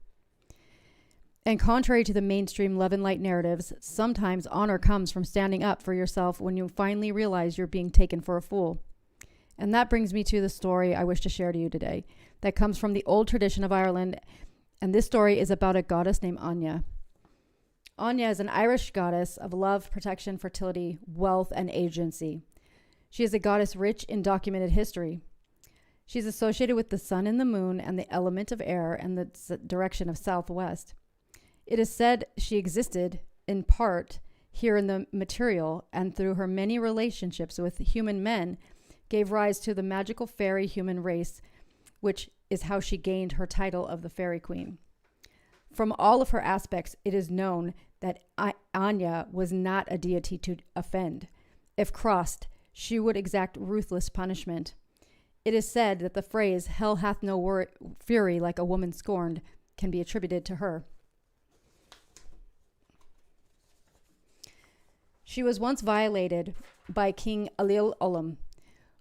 And contrary to the mainstream love and light narratives, sometimes honor comes from standing up for yourself when you finally realize you're being taken for a fool. And that brings me to the story I wish to share to you today that comes from the old tradition of Ireland. And this story is about a goddess named Aine. Aine is an Irish goddess of love, protection, fertility, wealth, and agency. She is a goddess rich in documented history. She's associated with the sun and the moon and the element of air and the direction of southwest. It is said she existed, in part, here in the material, and through her many relationships with human men, gave rise to the magical fairy human race, which is how she gained her title of the Fairy Queen. From all of her aspects, it is known that Aine was not a deity to offend. If crossed, she would exact ruthless punishment. It is said that the phrase, "Hell hath no fury like a woman scorned," can be attributed to her. She was once violated by King Ailill Ollam,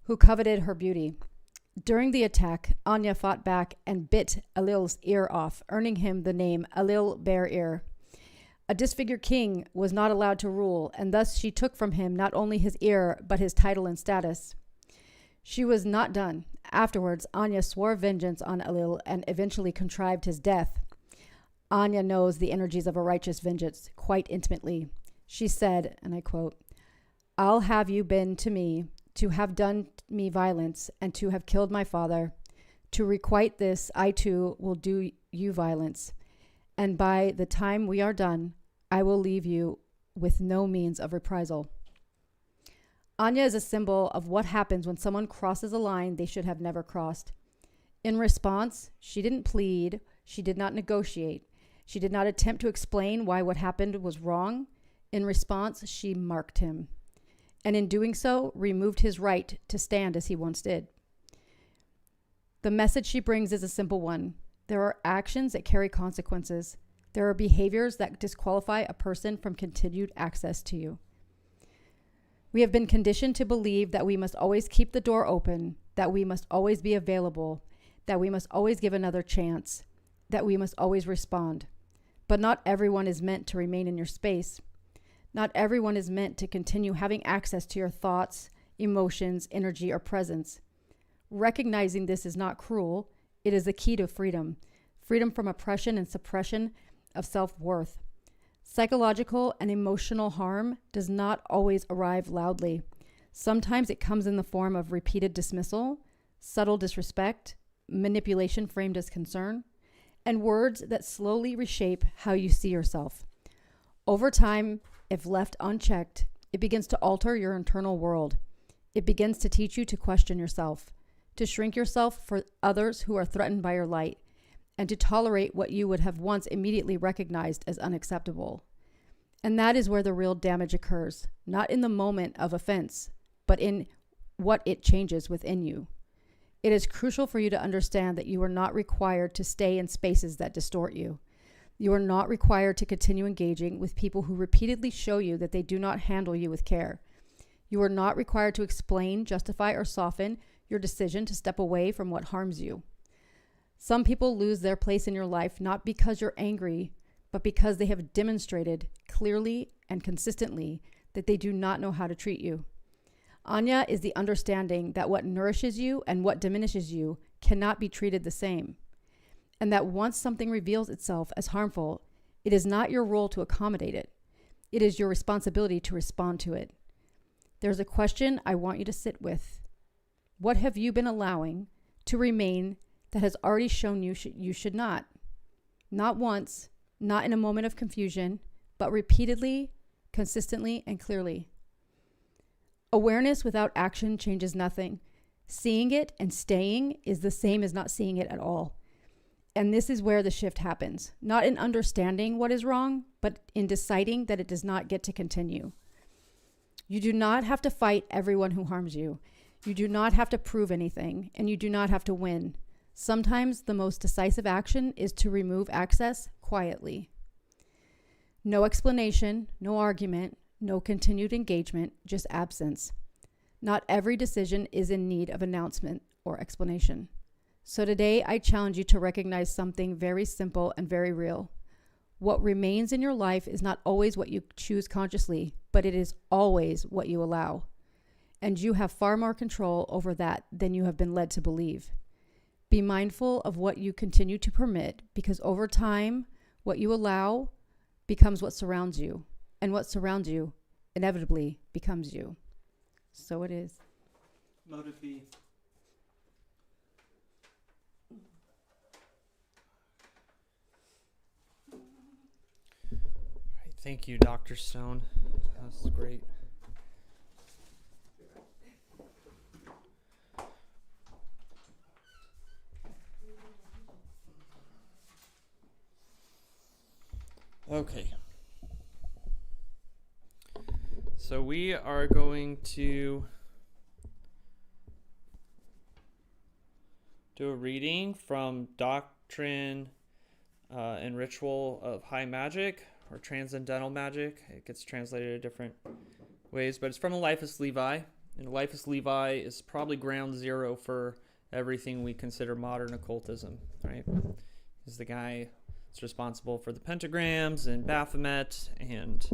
who coveted her beauty. During the attack, Aine fought back and bit Ailill's ear off, earning him the name Ailill Bare Ear. A disfigured king was not allowed to rule, and thus she took from him not only his ear, but his title and status. She was not done. Afterwards, Aine swore vengeance on Ailill and eventually contrived his death. Aine knows the energies of a righteous vengeance quite intimately. She said, and I quote, "I'll have you been to me, to have done me violence, and to have killed my father, To requite this, I too will do you violence. And by the time we are done, I will leave you with no means of reprisal. Aine is a symbol of what happens when someone crosses a line they should have never crossed. In response, she didn't plead, she did not negotiate, she did not attempt to explain why what happened was wrong. In response, she marked him, and in doing so, removed his right to stand as he once did. The message she brings is a simple one. There are actions that carry consequences. There are behaviors that disqualify a person from continued access to you. We have been conditioned to believe that we must always keep the door open, that we must always be available, that we must always give another chance, that we must always respond. But not everyone is meant to remain in your space. Not everyone is meant to continue having access to your thoughts, emotions, energy, or presence. Recognizing this is not cruel. It is the key to freedom. Freedom from oppression and suppression of self-worth. Psychological and emotional harm does not always arrive loudly. Sometimes it comes in the form of repeated dismissal, subtle disrespect, manipulation framed as concern, and words that slowly reshape how you see yourself. Over time, if left unchecked, it begins to alter your internal world. It begins to teach you to question yourself, to shrink yourself for others who are threatened by your light, and to tolerate what you would have once immediately recognized as unacceptable. And that is where the real damage occurs, not in the moment of offense, but in what it changes within you. It is crucial for you to understand that you are not required to stay in spaces that distort you. You are not required to continue engaging with people who repeatedly show you that they do not handle you with care. You are not required to explain, justify, or soften your decision to step away from what harms you. Some people lose their place in your life not because you're angry, but because they have demonstrated clearly and consistently that they do not know how to treat you. Aine is the understanding that what nourishes you and what diminishes you cannot be treated the same, and that once something reveals itself as harmful, it is not your role to accommodate it. It is your responsibility to respond to it. There's a question I want you to sit with. What have you been allowing to remain that has already shown you you should not? Not once, not in a moment of confusion, but repeatedly, consistently, and clearly. Awareness without action changes nothing. Seeing it and staying is the same as not seeing it at all. And this is where the shift happens, not in understanding what is wrong, but in deciding that it does not get to continue. You do not have to fight everyone who harms you. You do not have to prove anything, and you do not have to win. Sometimes the most decisive action is to remove access quietly. No explanation, no argument, no continued engagement, just absence. Not every decision is in need of announcement or explanation. So today, I challenge you to recognize something very simple and very real. What remains in your life is not always what you choose consciously, but it is always what you allow. And you have far more control over that than you have been led to believe. Be mindful of what you continue to permit, because over time, what you allow becomes what surrounds you, and what surrounds you inevitably becomes you. So it is. Motive B. Thank you, Dr. Stone. That's great. Okay. So we are going to do a reading from Doctrine and Ritual of High Magic, or Transcendental Magic. It gets translated different ways, but it's from Eliphas Levi. And Eliphas Levi is probably ground zero for everything we consider modern occultism, right? He's the guy that's responsible for the pentagrams and Baphomet and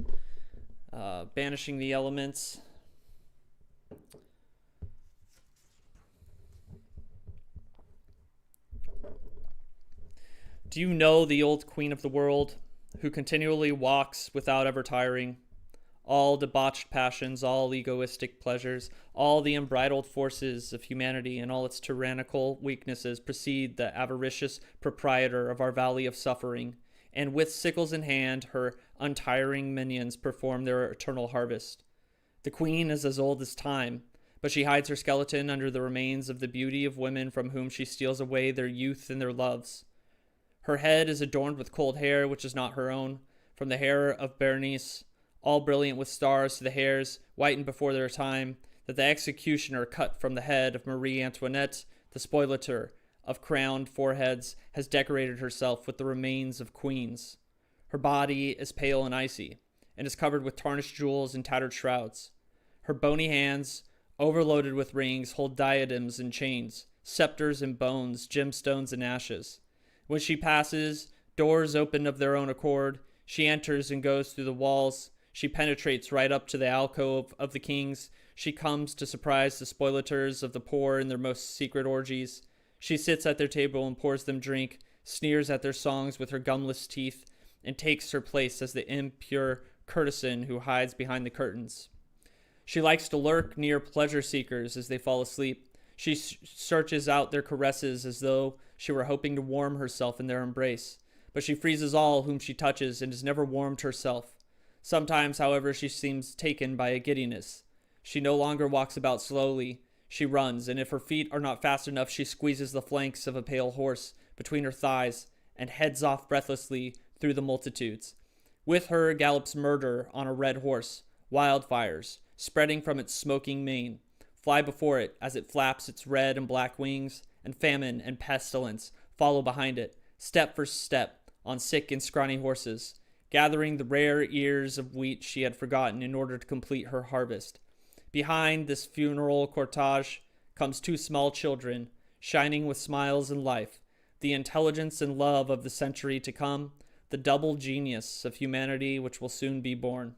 banishing the elements. Do you know the old queen of the world, who continually walks without ever tiring, all debauched passions, all egoistic pleasures, all the unbridled forces of humanity and all its tyrannical weaknesses precede the avaricious proprietor of our valley of suffering, and with sickles in hand, her untiring minions perform their eternal harvest. The queen is as old as time, but she hides her skeleton under the remains of the beauty of women from whom she steals away their youth and their loves. Her head is adorned with cold hair which is not her own, from the hair of Berenice, all brilliant with stars, to the hairs, whitened before their time, that the executioner cut from the head of Marie Antoinette, the spoliator of crowned foreheads, has decorated herself with the remains of queens. Her body is pale and icy, and is covered with tarnished jewels and tattered shrouds. Her bony hands, overloaded with rings, hold diadems and chains, scepters and bones, gemstones and ashes. When she passes, doors open of their own accord. She enters and goes through the walls. She penetrates right up to the alcove of the kings. She comes to surprise the spoliators of the poor in their most secret orgies. She sits at their table and pours them drink, sneers at their songs with her gumless teeth, and takes her place as the impure courtesan who hides behind the curtains. She likes to lurk near pleasure seekers as they fall asleep. She searches out their caresses as though she were hoping to warm herself in their embrace. But she freezes all whom she touches and has never warmed herself. Sometimes, however, she seems taken by a giddiness. She no longer walks about slowly. She runs, and if her feet are not fast enough, she squeezes the flanks of a pale horse between her thighs and heads off breathlessly through the multitudes. With her gallops murder on a red horse. Wildfires, spreading from its smoking mane, fly before it as it flaps its red and black wings, and famine and pestilence follow behind it, step for step, on sick and scrawny horses, gathering the rare ears of wheat she had forgotten in order to complete her harvest. Behind this funeral cortege comes two small children, shining with smiles and life, the intelligence and love of the century to come, the double genius of humanity which will soon be born.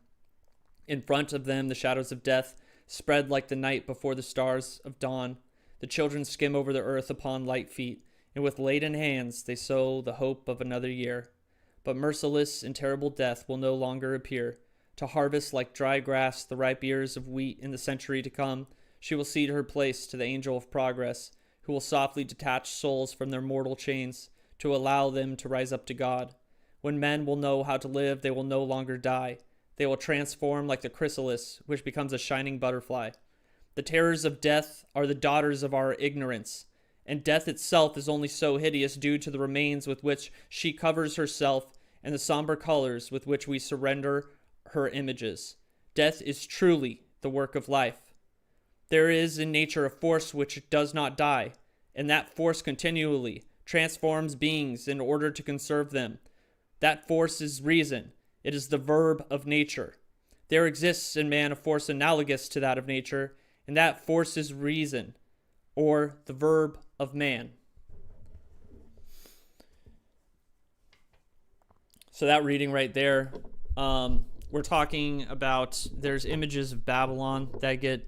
In front of them, the shadows of death spread like the night before the stars of dawn. The children skim over the earth upon light feet, and with laden hands they sow the hope of another year. But merciless and terrible death will no longer appear. To harvest like dry grass the ripe ears of wheat in the century to come, she will cede her place to the angel of progress, who will softly detach souls from their mortal chains, to allow them to rise up to God. When men will know how to live, they will no longer die. They will transform like the chrysalis, which becomes a shining butterfly. The terrors of death are the daughters of our ignorance, and death itself is only so hideous due to the remains with which she covers herself and the somber colors with which we surrender her images. Death is truly the work of life. There is in nature a force which does not die, and that force continually transforms beings in order to conserve them. That force is reason. It is the verb of nature. There exists in man a force analogous to that of nature, and that force is reason, or the verb of man. So that reading right there, we're talking about, there's images of Babylon that get,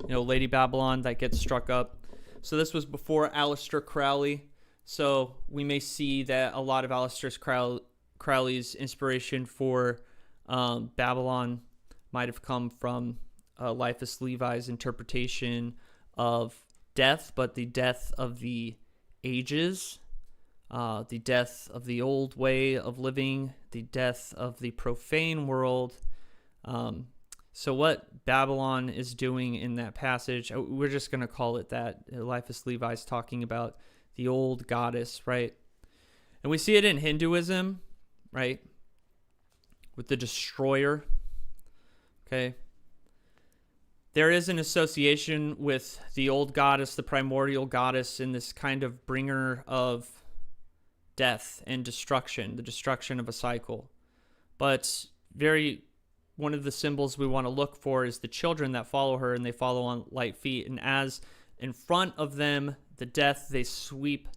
Lady Babylon that gets struck up. So this was before Aleister Crowley. So we may see that a lot of Aleister Crowley's inspiration for Babylon might have come from Eliphas Levi's interpretation of death, but the death of the ages, the death of the old way of living, the death of the profane world. So what Babylon is doing in that passage, we're just going to call it that. Eliphas Levi's talking about the old goddess, right? And we see it in Hinduism, right? With the destroyer, okay? There is an association with the old goddess, the primordial goddess, in this kind of bringer of death and destruction, the destruction of a cycle. But one of the symbols we want to look for is the children that follow her, and they follow on light feet. And as in front of them, the death, they sweep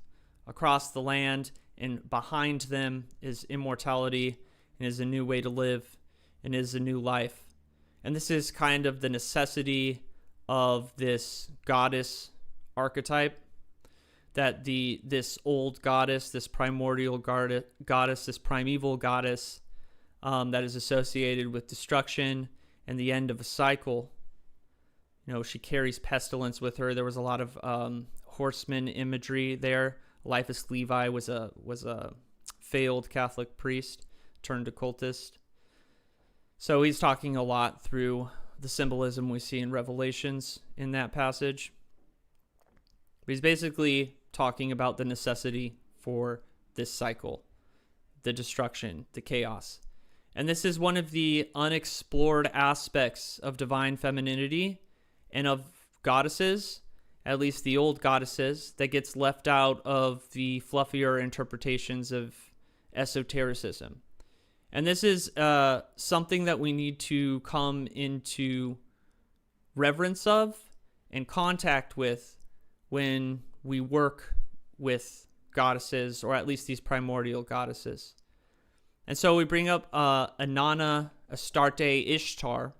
across the land, and behind them is immortality, and is a new way to live, and is a new life. And this is kind of the necessity of this goddess archetype, that this old goddess, this primordial goddess, this primeval goddess, that is associated with destruction and the end of a cycle. She carries pestilence with her. There was a lot of horseman imagery there. Eliphas Levi was a failed Catholic priest turned occultist. So he's talking a lot through the symbolism we see in Revelations in that passage. But he's basically talking about the necessity for this cycle, the destruction, the chaos. And this is one of the unexplored aspects of divine femininity and of goddesses, at least the old goddesses, that gets left out of the fluffier interpretations of esotericism. And this is something that we need to come into reverence of and contact with when we work with goddesses, or at least these primordial goddesses. And so we bring up Inanna, Astarte, Ishtar,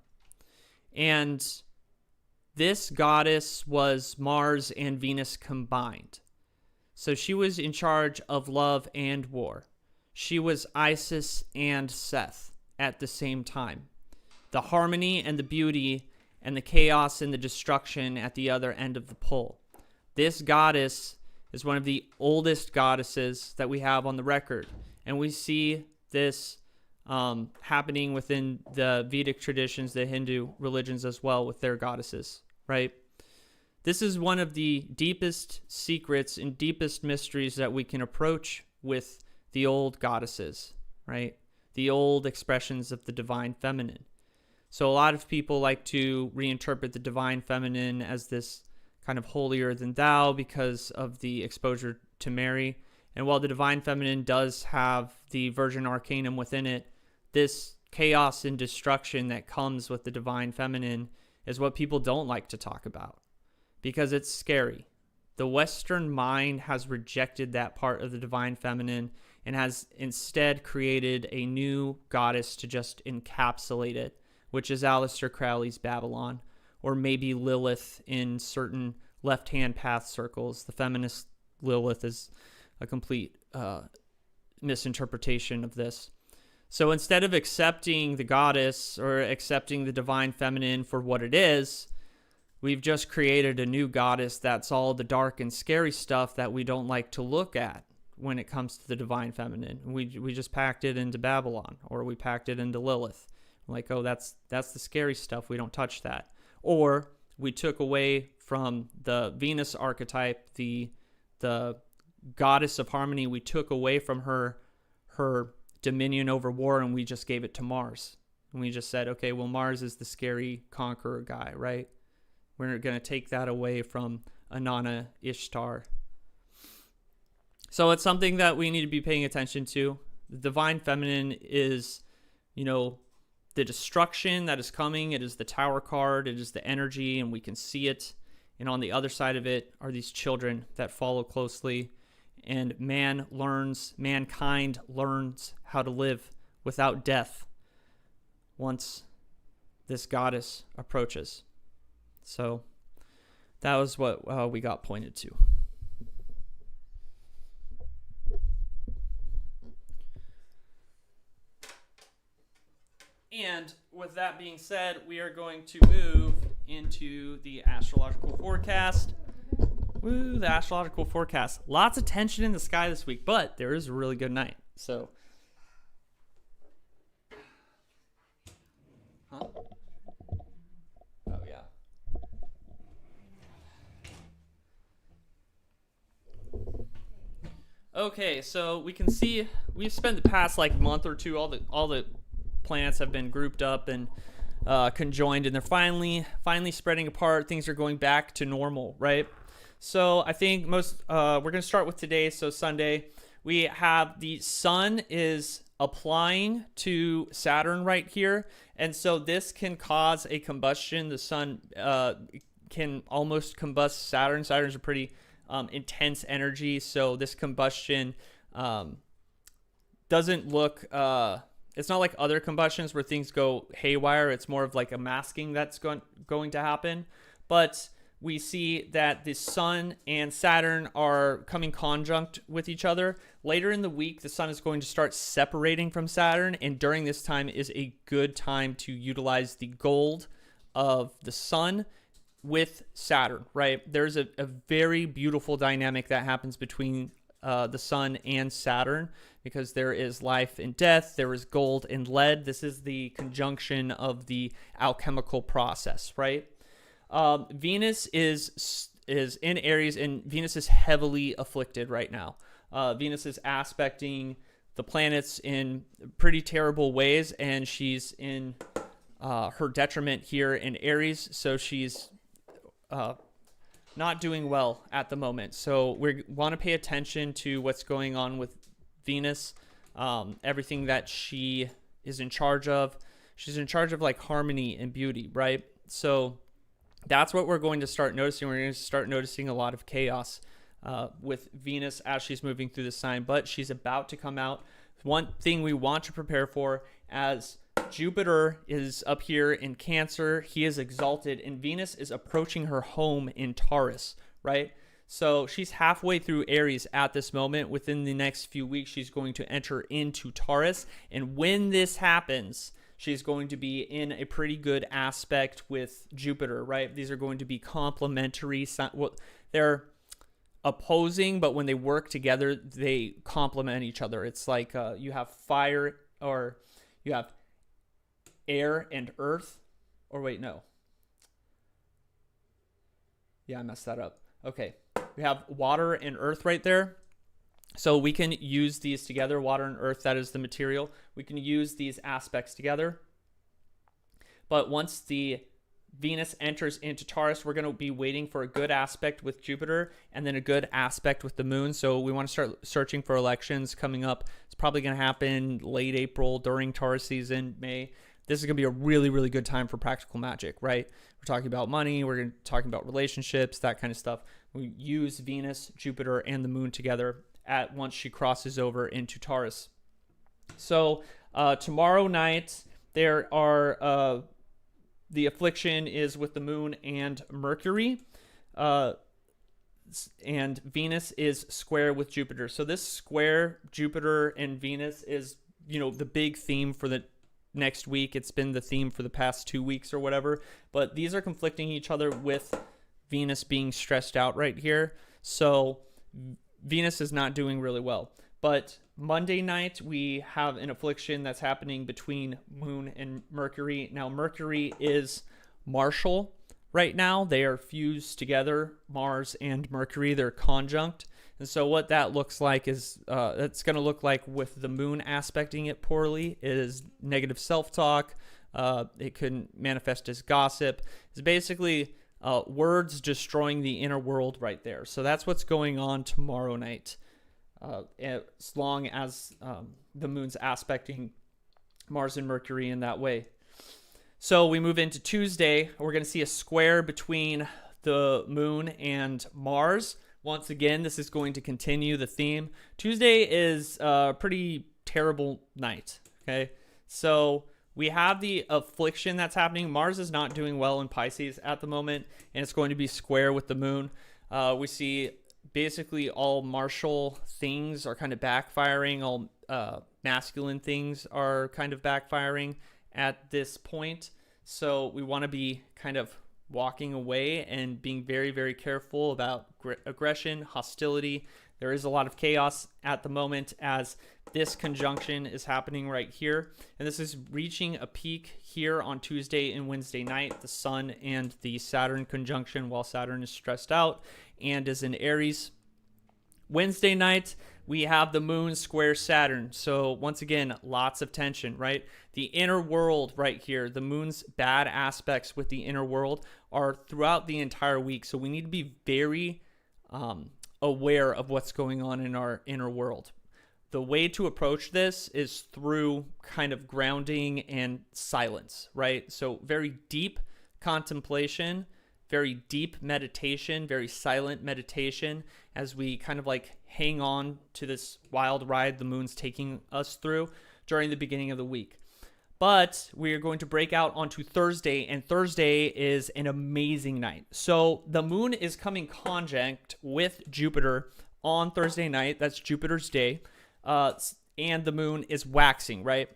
and this goddess was Mars and Venus combined. So she was in charge of love and war. She was Isis and Seth at the same time. The harmony and the beauty and the chaos and the destruction at the other end of the pole. This goddess is one of the oldest goddesses that we have on the record. And we see this happening within the Vedic traditions, the Hindu religions as well, with their goddesses, right? This is one of the deepest secrets and deepest mysteries that we can approach with the old goddesses, right? The old expressions of the divine feminine. So a lot of people like to reinterpret the divine feminine as this kind of holier than thou because of the exposure to Mary. And while the divine feminine does have the Virgin Arcanum within it, this chaos and destruction that comes with the divine feminine is what people don't like to talk about because it's scary. The Western mind has rejected that part of the divine feminine and has instead created a new goddess to just encapsulate it, which is Aleister Crowley's Babylon, or maybe Lilith in certain left-hand path circles. The feminist Lilith is a complete misinterpretation of this. So instead of accepting the goddess or accepting the divine feminine for what it is, we've just created a new goddess that's all the dark and scary stuff that we don't like to look at when it comes to the divine feminine. We just packed it into Babylon, or we packed it into Lilith. Like, oh, that's the scary stuff. We don't touch that. Or we took away from the Venus archetype, the goddess of harmony. We took away from her dominion over war, and we just gave it to Mars. And we just said, okay, well, Mars is the scary conqueror guy, right? We're going to take that away from Inanna, Ishtar. So it's something that we need to be paying attention to. The divine feminine is, the destruction that is coming. It is the Tower card. It is the energy, and we can see it. And on the other side of it are these children that follow closely. And mankind learns how to live without death once this goddess approaches. So that was what we got pointed to. And with that being said, we are going to move into the astrological forecast. Woo, the astrological forecast. Lots of tension in the sky this week, but there is a really good night. So, oh yeah. Okay, so we can see we've spent the past month or two, all the planets have been grouped up and conjoined, and they're finally spreading apart. Things are going back to normal, right? So I think we're going to start with today. So Sunday, we have the sun is applying to Saturn right here. And so this can cause a combustion. The sun can almost combust Saturn. Saturn's a pretty intense energy. So this combustion doesn't look... it's not like other combustions where things go haywire. It's more of like a masking that's going to happen. But we see that the sun and Saturn are coming conjunct with each other. Later in the week, the sun is going to start separating from Saturn, and during this time is a good time to utilize the gold of the sun with Saturn, right? There's a very beautiful dynamic that happens between the sun and Saturn, because there is life and death, there is gold and lead. This is the conjunction of the alchemical process, right? Venus is in Aries, and Venus is heavily afflicted right now. Venus is aspecting the planets in pretty terrible ways, and she's in her detriment here in Aries, so she's not doing well at the moment. So we want to pay attention to what's going on with Venus, everything that she is in charge of. She's in charge of like harmony and beauty, right? So that's what we're going to start noticing. We're going to start noticing a lot of chaos with Venus as she's moving through the sign, but she's about to come out. One thing we want to prepare for, as Jupiter is up here in Cancer, he is exalted, and Venus is approaching her home in Taurus, right? So she's halfway through Aries at this moment. Within the next few weeks, she's going to enter into Taurus, and when this happens, she's going to be in a pretty good aspect with Jupiter, right? These are going to be complementary. They're opposing, but when they work together, they complement each other. It's like you have fire, or you have air and earth. Or wait, no. Yeah, I messed that up. Okay. We have water and earth right there. So we can use these together, water and earth, that is the material. We can use these aspects together. But once the Venus enters into Taurus, we're going to be waiting for a good aspect with Jupiter and then a good aspect with the moon. So we want to start searching for elections coming up. It's probably going to happen late April during Taurus season, May. This is going to be a really, really good time for practical magic, right? We're talking about money. We're going to talking about relationships, that kind of stuff. We use Venus, Jupiter, and the moon together at once she crosses over into Taurus. So tomorrow night, there are the affliction is with the moon and Mercury, and Venus is square with Jupiter. So this square Jupiter and Venus is, the big theme for the next week. It's been the theme for the past 2 weeks or whatever, but these are conflicting each other with Venus being stressed out right here. So Venus is not doing really well. But Monday night, we have an affliction that's happening between Moon and Mercury. Now, Mercury is martial right now. They are fused together, Mars and Mercury. They're conjunct. And so what that looks like is, it's going to look like with the moon aspecting it poorly, is negative self-talk. It could manifest as gossip. It's basically words destroying the inner world right there. So that's what's going on tomorrow night, as long as the moon's aspecting Mars and Mercury in that way. So we move into Tuesday. We're going to see a square between the moon and Mars. Once again, this is going to continue the theme. Tuesday is a pretty terrible night, okay? So we have the affliction that's happening. Mars is not doing well in Pisces at the moment, and it's going to be square with the moon. We see basically all martial things are kind of backfiring. All masculine things are kind of backfiring at this point. So we want to be kind of walking away and being very, very careful about aggression, hostility. There is a lot of chaos at the moment as this conjunction is happening right here. And this is reaching a peak here on Tuesday and Wednesday night, the Sun and the Saturn conjunction, while Saturn is stressed out and is in Aries. Wednesday night, we have the moon square Saturn. So once again, lots of tension, right? The inner world right here, the moon's bad aspects with the inner world are throughout the entire week. So we need to be very aware of what's going on in our inner world. The way to approach this is through kind of grounding and silence, right? So very deep contemplation, very deep meditation, very silent meditation as we kind of like hang on to this wild ride the moon's taking us through during the beginning of the week. But we are going to break out onto Thursday, and Thursday is an amazing night. So the moon is coming conjunct with Jupiter on Thursday night. That's Jupiter's day. And the moon is waxing, right?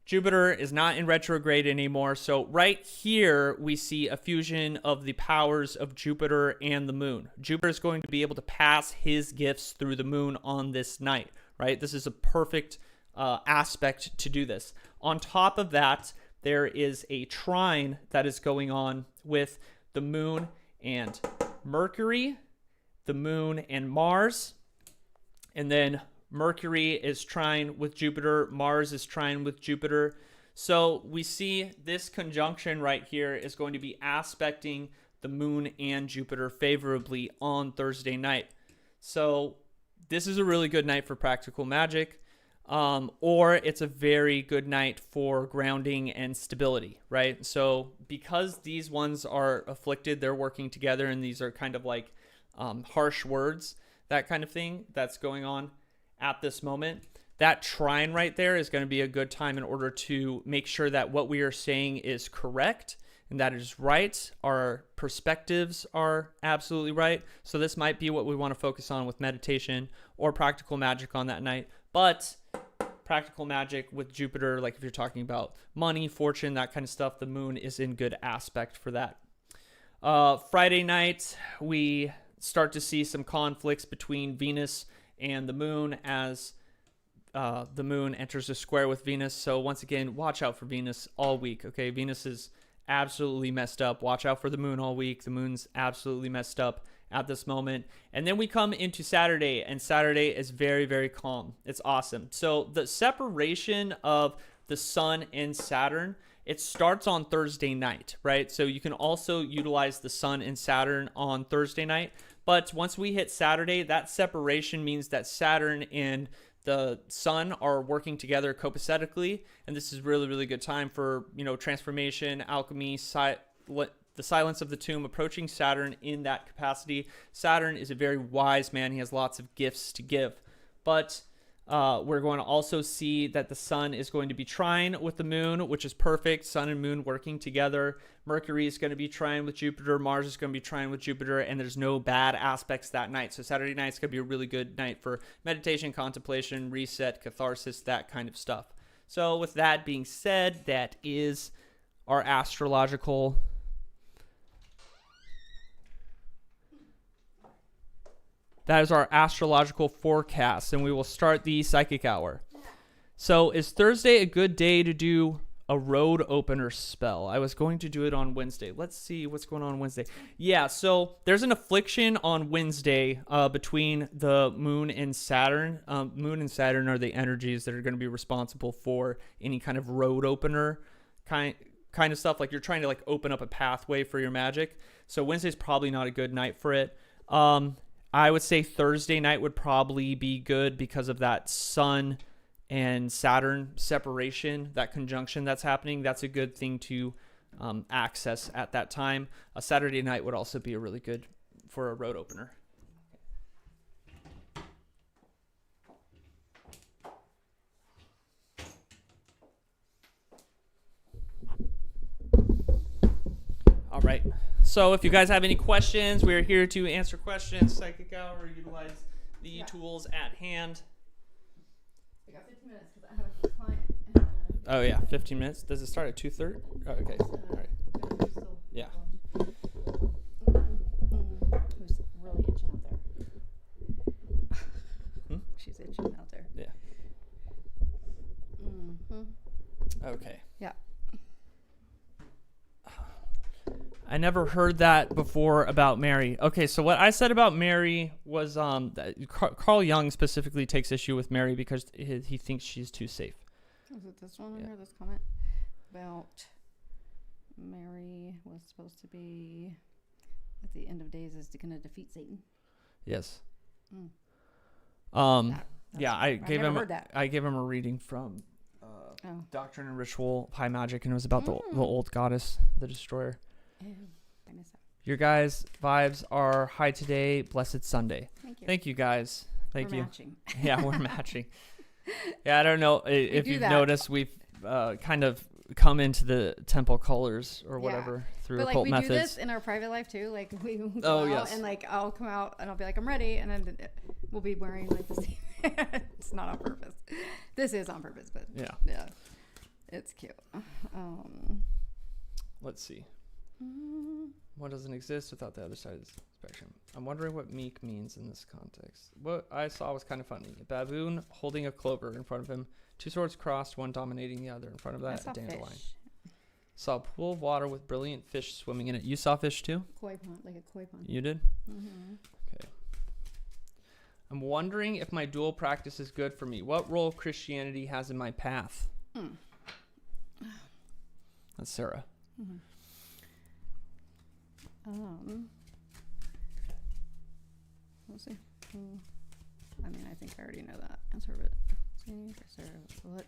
Jupiter is not in retrograde anymore. So right here, we see a fusion of the powers of Jupiter and the moon. Jupiter is going to be able to pass his gifts through the moon on this night, right? This is a perfect aspect to do this. On top of that, there is a trine that is going on with the moon and Mercury, the moon and Mars, and then Mercury is trine with Jupiter. Mars is trine with Jupiter. So we see this conjunction right here is going to be aspecting the moon and Jupiter favorably on Thursday night. So this is a really good night for practical magic, or it's a very good night for grounding and stability, right? So because these ones are afflicted, they're working together, and these are kind of like harsh words, that kind of thing that's going on at this moment. That trine right there is going to be a good time in order to make sure that what we are saying is correct and that is right. Our perspectives are absolutely right. So this might be what we want to focus on with meditation or practical magic on that night. But practical magic with Jupiter, like if you're talking about money, fortune, that kind of stuff, the moon is in good aspect for that. Friday night, we start to see some conflicts between Venus and the moon as the moon enters a square with Venus. So once again, watch out for Venus all week, okay? Venus is absolutely messed up. Watch out for the moon all week. The moon's absolutely messed up at this moment. And then we come into Saturday, and Saturday is very, very calm. It's awesome. So the separation of the sun and Saturn, it starts on Thursday night, right? So you can also utilize the sun and Saturn on Thursday night. But once we hit Saturday, that separation means that Saturn and the sun are working together copacetically, and this is really, really good time for, transformation, alchemy, the silence of the tomb, approaching Saturn in that capacity. Saturn is a very wise man. He has lots of gifts to give, but we're going to also see that the sun is going to be trine with the moon, which is perfect. Sun and moon working together. Mercury is going to be trine with Jupiter. Mars is going to be trine with Jupiter, and there's no bad aspects that night. So Saturday night is going to be a really good night for meditation, contemplation, reset, catharsis, that kind of stuff. So with that being said, that is our astrological forecast, and we will start the psychic hour. So is Thursday a good day to do a road opener spell? I was going to do it on Wednesday. Let's see what's going on Wednesday. Yeah, so there's an affliction on Wednesday between the moon and Saturn. Moon and Saturn are the energies that are going to be responsible for any kind of road opener kind of stuff. Like you're trying to like open up a pathway for your magic. So Wednesday's probably not a good night for it. I would say Thursday night would probably be good because of that sun and Saturn separation, that conjunction that's happening. That's a good thing to access at that time. A Saturday night would also be a really good for a road opener. All right. So if you guys have any questions, we're here to answer questions. Psychic hour, utilize the tools at hand. I got 15 minutes because I have a client. Oh, yeah, 15 minutes. Does it start at 2:30? Oh, okay. All right. Yeah. Who's really itching out there? She's itching out there. Yeah. Okay. Yeah. I never heard that before about Mary. Okay, so what I said about Mary was Carl Jung specifically takes issue with Mary because he thinks she's too safe. Is it this one here, this comment? About Mary was supposed to be at the end of days is going to defeat Satan. Yes. I gave him a reading from Doctrine and Ritual High Magic, and it was about the old goddess, the destroyer. I missed that. Your guys' vibes are high today. Blessed Sunday. Thank you. Guys. Thank you. Matching. Yeah, we're matching. Yeah, I don't know if you've noticed, we've kind of come into the temple colors or whatever through occult we methods. Do this in our private life too. Like we go out yes. and like I'll come out and I'll be like, I'm ready, and then we'll be wearing like this. It's not on purpose. This is on purpose, but yeah, it's cute. Let's see. What doesn't exist without the other side of the spectrum? I'm wondering what meek means in this context. What I saw was kind of funny. A baboon holding a clover in front of him. 2 swords crossed, one dominating the other. In front of that, a dandelion. Fish. Saw a pool of water with brilliant fish swimming in it. You saw fish too? Koi pond, like a koi pond. You did? Mm-hmm. Okay. I'm wondering if my dual practice is good for me. What role Christianity has in my path? That's Sarah. Mm-hmm. Let's see. I mean, I think I already know that answer, but see for Sarah. What?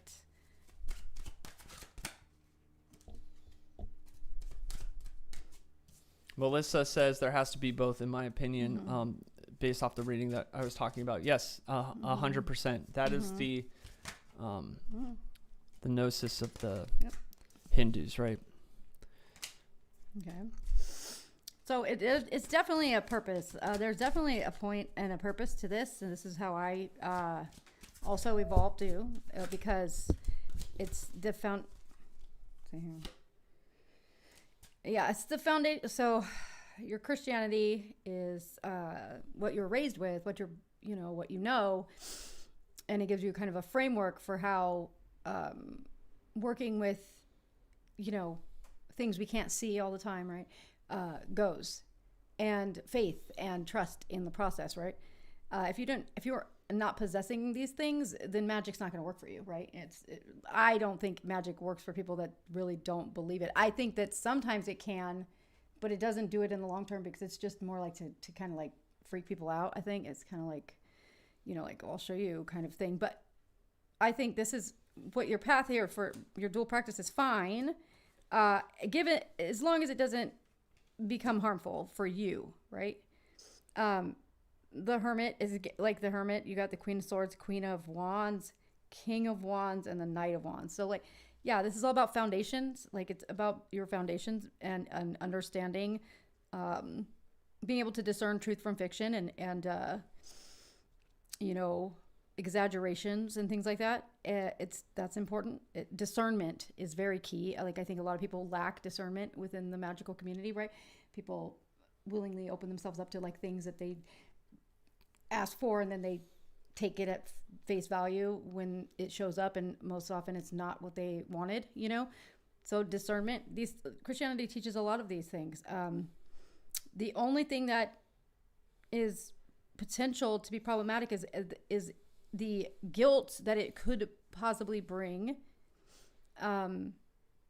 Melissa says there has to be both, in my opinion, based off the reading that I was talking about. Yes, 100%. That is the gnosis of the Hindus, right? Okay. So it's definitely a purpose. There's definitely a point and a purpose to this, and this is how I also evolved too, because it's the it's the foundation. So your Christianity is what you're raised with, what what you know, and it gives you kind of a framework for how working with things we can't see all the time, right? Goes, and faith and trust in the process, right? If you're not possessing these things, then magic's not going to work for you, right? I don't think magic works for people that really don't believe it. I think that sometimes it can, but it doesn't do it in the long term, because it's just more like to kind of like freak people out. I think it's kind of like, like I'll show you kind of thing. But I think this is what your path here for your dual practice is fine. Give it, as long as it doesn't become harmful for you, right? The Hermit is like the Hermit. You got the Queen of Swords, Queen of Wands, King of Wands, and the Knight of Wands. So like, this is all about foundations. Like, it's about your foundations and understanding, being able to discern truth from fiction and exaggerations and things like that. That's important. Discernment is very key. Like, I think a lot of people lack discernment within the magical community, right? People willingly open themselves up to like things that they ask for, and then they take it at face value when it shows up, and most often it's not what they wanted, So discernment, Christianity teaches a lot of these things. The only thing that is potential to be problematic is the guilt that it could possibly bring,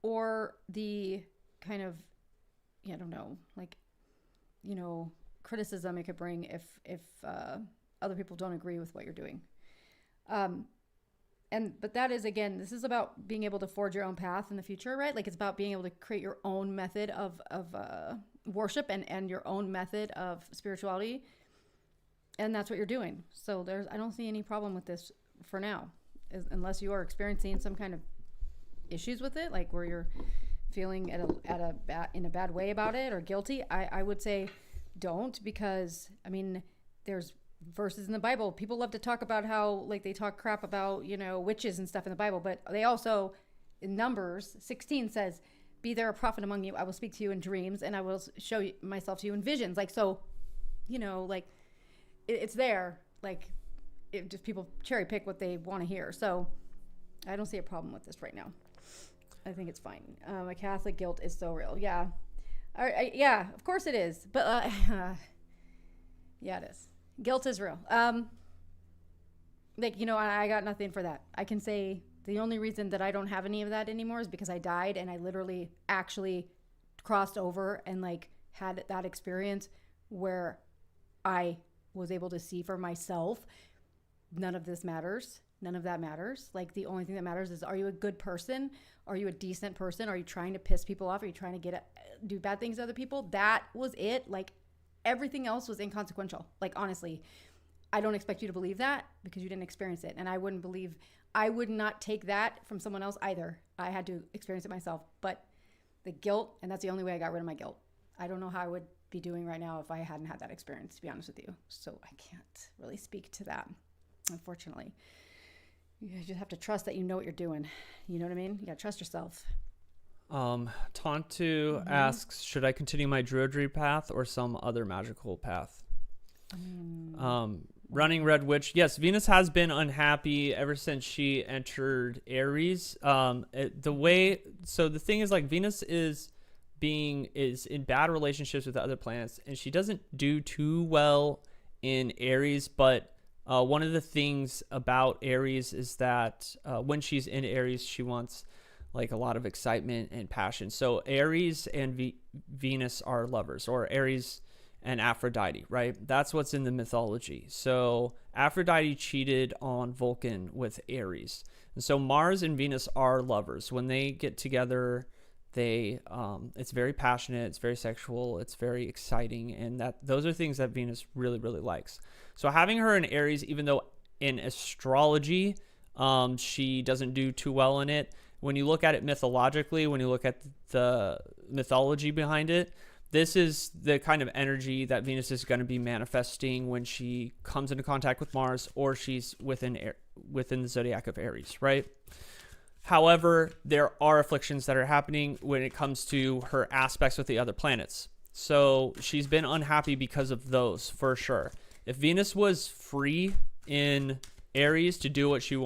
or the kind of, I don't know, like, criticism it could bring if other people don't agree with what you're doing. But that is, again, this is about being able to forge your own path in the future, right? Like, it's about being able to create your own method of worship and your own method of spirituality. And that's what you're doing. So I don't see any problem with this for now, unless you are experiencing some kind of issues with it, like where you're feeling in a bad way about it or guilty. I would say don't, because I mean, there's verses in the Bible. People love to talk about how, like, they talk crap about, witches and stuff in the Bible, but they also, in Numbers 16 says, "Be there a prophet among you. I will speak to you in dreams, and I will show myself to you in visions." Like, so, like, it's there. Like, just people cherry pick what they want to hear. So I don't see a problem with this right now. I think it's fine. A Catholic guilt is so real. Yeah. Yeah, of course it is. But yeah, it is. Guilt is real. Like, I got nothing for that. I can say the only reason that I don't have any of that anymore is because I died, and I literally actually crossed over and like had that experience where I was able to see for myself, none of this matters. None of that matters. Like, the only thing that matters is, are you a good person? Are you a decent person? Are you trying to piss people off? Are you trying to do bad things to other people? That was it. Like, everything else was inconsequential. Like, honestly, I don't expect you to believe that because you didn't experience it. And I would not take that from someone else either. I had to experience it myself. But the guilt, and that's the only way I got rid of my guilt. I don't know how I would be doing right now if I hadn't had that experience, to be honest with you. So I can't really speak to that, unfortunately. You just have to trust that you know what you're doing. You know what I mean? You got to trust yourself. Tontu asks, should I continue my druidry path or some other magical path? Running Red Witch. Yes, Venus has been unhappy ever since she entered Aries. So the thing is, like, Venus is in bad relationships with the other planets, and she doesn't do too well in Aries. But one of the things about Aries is that when she's in Aries, she wants like a lot of excitement and passion. So Aries and Venus are lovers, or Aries and Aphrodite, right? That's what's in the mythology. So Aphrodite cheated on Vulcan with Aries. And so Mars and Venus are lovers. When they get together, it's very passionate, it's very sexual, it's very exciting, and those are things that Venus really, really likes. So having her in Aries, even though in astrology, she doesn't do too well in it, when you look at it mythologically, when you look at the mythology behind it, this is the kind of energy that Venus is going to be manifesting when she comes into contact with Mars, or she's within the zodiac of Aries, right? However, there are afflictions that are happening when it comes to her aspects with the other planets. So she's been unhappy because of those, for sure. If Venus was free in Aries to do what she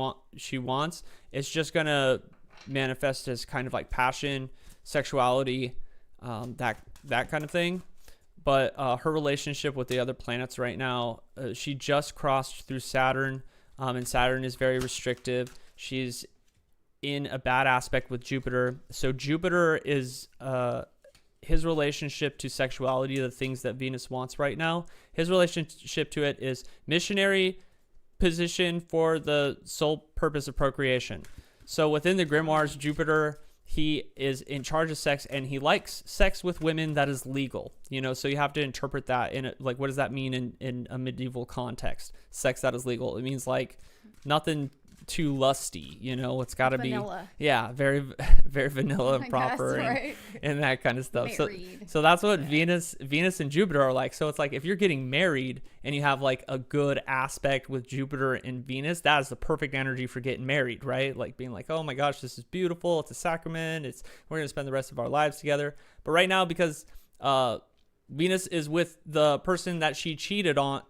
wants, it's just going to manifest as kind of like passion, sexuality, that kind of thing. But her relationship with the other planets right now, she just crossed through Saturn, and Saturn is very restrictive. She's in a bad aspect with Jupiter. So Jupiter is his relationship to sexuality, the things that Venus wants right now. His relationship to it is missionary position for the sole purpose of procreation. So within the grimoires, Jupiter, he is in charge of sex, and he likes sex with women that is legal. So you have to interpret that like, what does that mean in a medieval context? Sex that is legal. It means like nothing too lusty, it's got to be very, very vanilla and proper, and that kind of stuff. So that's what Venus and Jupiter are like. So it's like, if you're getting married and you have like a good aspect with Jupiter and Venus, that is the perfect energy for getting married, right? Like being like, oh my gosh, this is beautiful, it's a sacrament, we're gonna spend the rest of our lives together. But right now, because Venus is with the person that she cheated on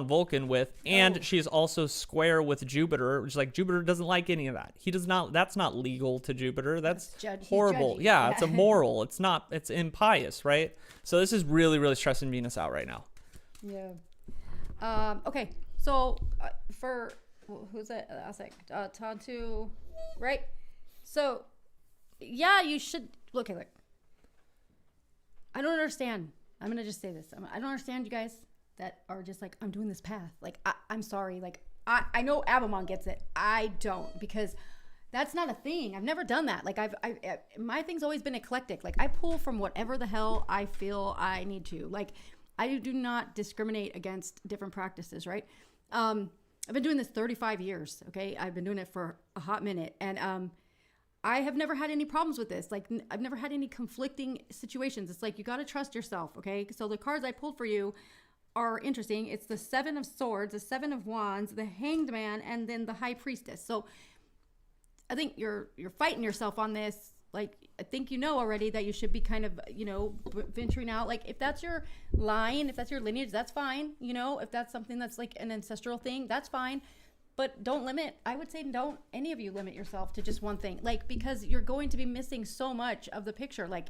Vulcan with, and she is also square with Jupiter, which is like, Jupiter doesn't like any of that. He does not. That's not legal to Jupiter. That's horrible. Yeah, it's immoral. It's not. It's impious, right? So this is really, really stressing Venus out right now. Yeah. Okay. So for who's it? I was like Tontu, right? So yeah, you should look. I don't understand. I'm going to just say this. I don't understand you guys that are just like, I'm doing this path. Like, I'm sorry. Like, I know Abammon gets it. I don't, because that's not a thing. I've never done that. Like, my thing's always been eclectic. Like, I pull from whatever the hell I feel I need to. Like, I do not discriminate against different practices, right? I've been doing this 35 years, okay? I've been doing it for a hot minute. And I have never had any problems with this. Like, I've never had any conflicting situations. It's like, you got to trust yourself, okay? So the cards I pulled for you are interesting. It's the 7 of Swords, the 7 of Wands, the Hanged Man, and then the High Priestess. So I think you're fighting yourself on this. Like, I think you know already that you should be kind of, venturing out. Like, if that's your line, if that's your lineage, that's fine. If that's something that's like an ancestral thing, that's fine. But I would say don't any of you limit yourself to just one thing. Like, because you're going to be missing so much of the picture. Like,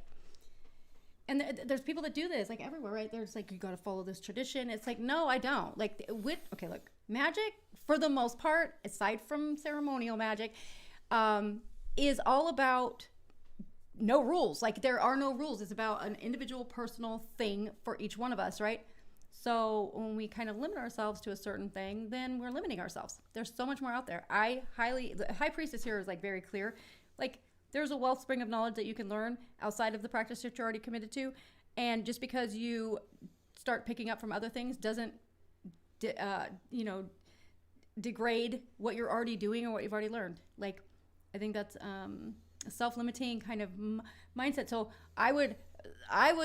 and there's people that do this, like, everywhere, right? There's like, you got to follow this tradition. It's like, no, I don't. Like, look, magic, for the most part, aside from ceremonial magic, is all about no rules. Like, there are no rules. It's about an individual personal thing for each one of us, right? So when we kind of limit ourselves to a certain thing, then we're limiting ourselves. There's so much more out there. The High Priestess here is like very clear. Like, there's a wellspring of knowledge that you can learn outside of the practice that you're already committed to. And just because you start picking up from other things doesn't degrade what you're already doing or what you've already learned. Like, I think that's a self-limiting kind of mindset. So I would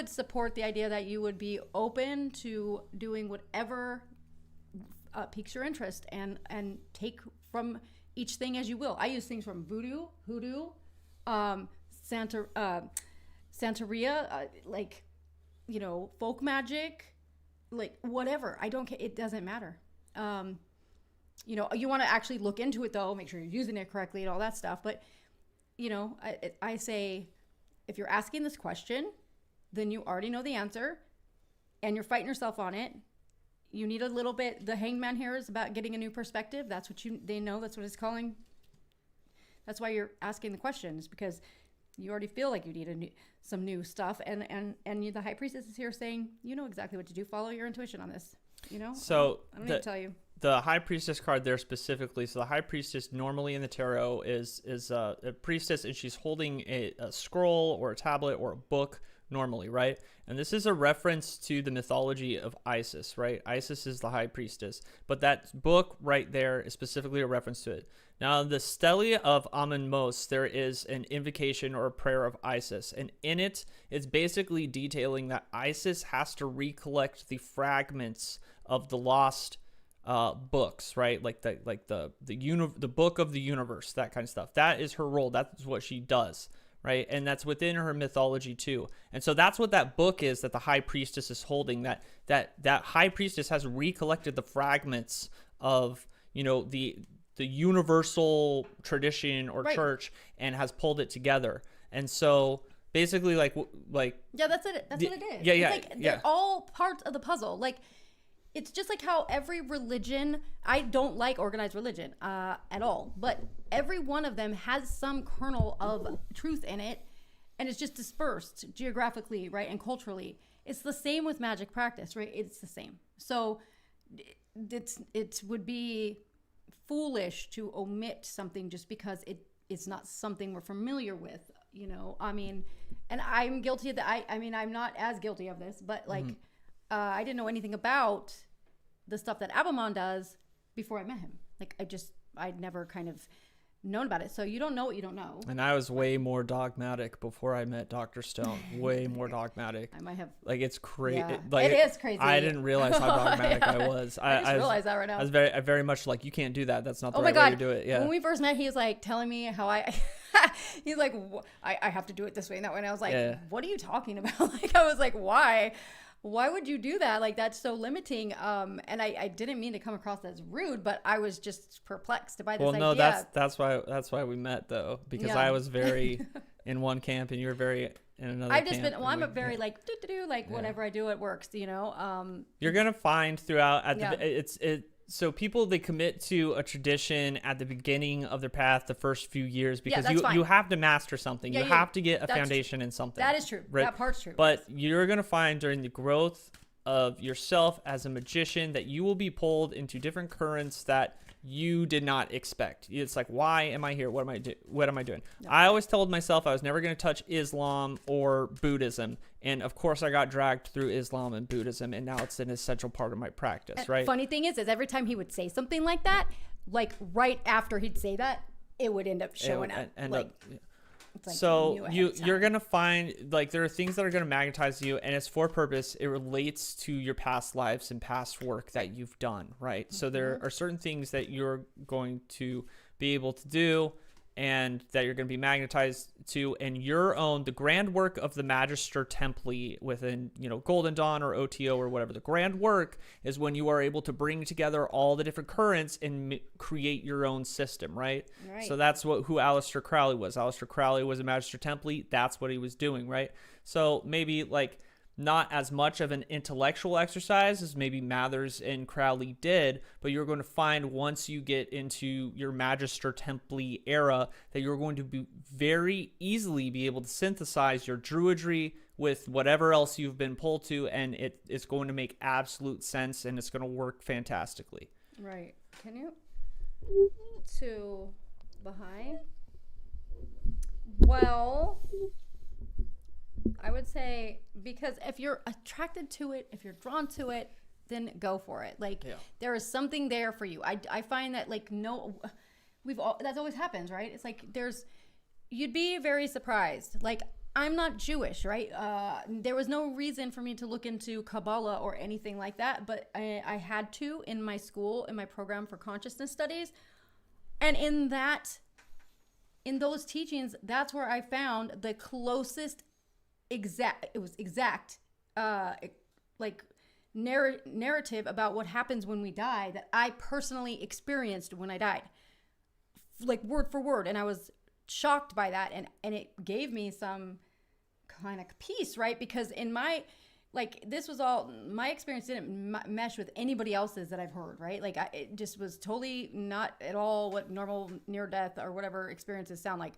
support the idea that you would be open to doing whatever piques your interest and take from each thing as you will. I use things from voodoo, hoodoo, Santeria, like, folk magic, like whatever. I don't care. It doesn't matter. You want to actually look into it though, make sure you're using it correctly and all that stuff. But, I say, if you're asking this question, then you already know the answer and you're fighting yourself on it. You need a little bit, the hangman here is about getting a new perspective. That's what they know. That's what it's calling. That's why you're asking the questions, because you already feel like you need some new stuff. And the high priestess is here saying, you know exactly what to do. Follow your intuition on this, So I don't need to tell you. The high priestess card there specifically. So the high priestess normally in the tarot is a priestess, and she's holding a scroll or a tablet or a book normally, right? And this is a reference to the mythology of Isis, right? Isis is the high priestess, but that book right there is specifically a reference to it. Now, the Stele of Amun-Mos, there is an invocation or a prayer of Isis, and in it, it's basically detailing that Isis has to recollect the fragments of the lost books, right? Like the book of the universe, that kind of stuff. That is her role. That's what she does, right? And that's within her mythology too. And so that's what that book is that the high priestess is holding. That high priestess has recollected the fragments of the universal tradition or church and has pulled it together. And so basically, like yeah, that's it. That's what it is. Yeah, it's they're all parts of the puzzle. Like, it's just like how every religion, I don't like organized religion at all, but every one of them has some kernel of truth in it, and it's just dispersed geographically, right, and culturally. It's the same with magic practice, right? It's the same. So it would be foolish to omit something just because it's not something we're familiar with, I mean, and I'm guilty of that. I mean, I'm not as guilty of this, but like, I didn't know anything about the stuff that Abammon does before I met him. Like, I'd never kind of known about it. So you don't know what you don't know. And I was way more dogmatic before I met Dr. Stone. Way more dogmatic. I might have. Like, it's crazy. Yeah. Like, it is crazy. I didn't realize how dogmatic I was. I just realized that right now. I was very much like, you can't do that. That's not the right way to do it. Yeah. When we first met, he was like telling me how he's like, I have to do it this way and that way. And I was like, what are you talking about? Like, I was like, why? Why would you do that? Like, that's so limiting. And I didn't mean to come across as rude, but I was just perplexed by this idea. Well, no, that's why we met though, because I was very in one camp and you were very in another. I'm a very like whatever I do, it works. You're gonna find throughout So people, they commit to a tradition at the beginning of their path, the first few years, because you have to master something. You have to get a foundation in something. That is true. Right? That part's true. But you're going to find during the growth of yourself as a magician that you will be pulled into different currents that you did not expect. It's like, why am I here? What am I doing? No. I always told myself I was never going to touch Islam or Buddhism. And of course I got dragged through Islam and Buddhism, and now it's an essential part of my practice, right? Funny thing is every time he would say something like that, like right after he'd say that, it would end up showing up. Like, so you're going to find, like, there are things that are going to magnetize you, and it's for purpose. It relates to your past lives and past work that you've done, right? So there are certain things that you're going to be able to do and that you're going to be magnetized to, and the grand work of the Magister Temple within, Golden Dawn or OTO or whatever. The grand work is when you are able to bring together all the different currents and create your own system, right? So that's who Aleister Crowley was. Aleister Crowley was a Magister Temple. That's what he was doing, right? So maybe like not as much of an intellectual exercise as maybe Mathers and Crowley did, but you're going to find once you get into your Magister Temple era that you're going to be very easily be able to synthesize your druidry with whatever else you've been pulled to, and it's going to make absolute sense, and it's going to work fantastically. Right. Can you to Baha'i? Well, I would say, because if you're attracted to it, if you're drawn to it, then go for it. Like there is something there for you. I find that like that's always happens, right? It's like you'd be very surprised. Like I'm not Jewish, right? There was no reason for me to look into Kabbalah or anything like that, but I had to in my school, in my program for consciousness studies. And in those teachings, that's where I found the closest exact narrative about what happens when we die that I personally experienced when I died, like word for word. And I was shocked by that, and it gave me some kind of peace, right? Because in my this was all my experience didn't mesh with anybody else's that I've heard, right? Like it just was totally not at all what normal near death or whatever experiences sound like.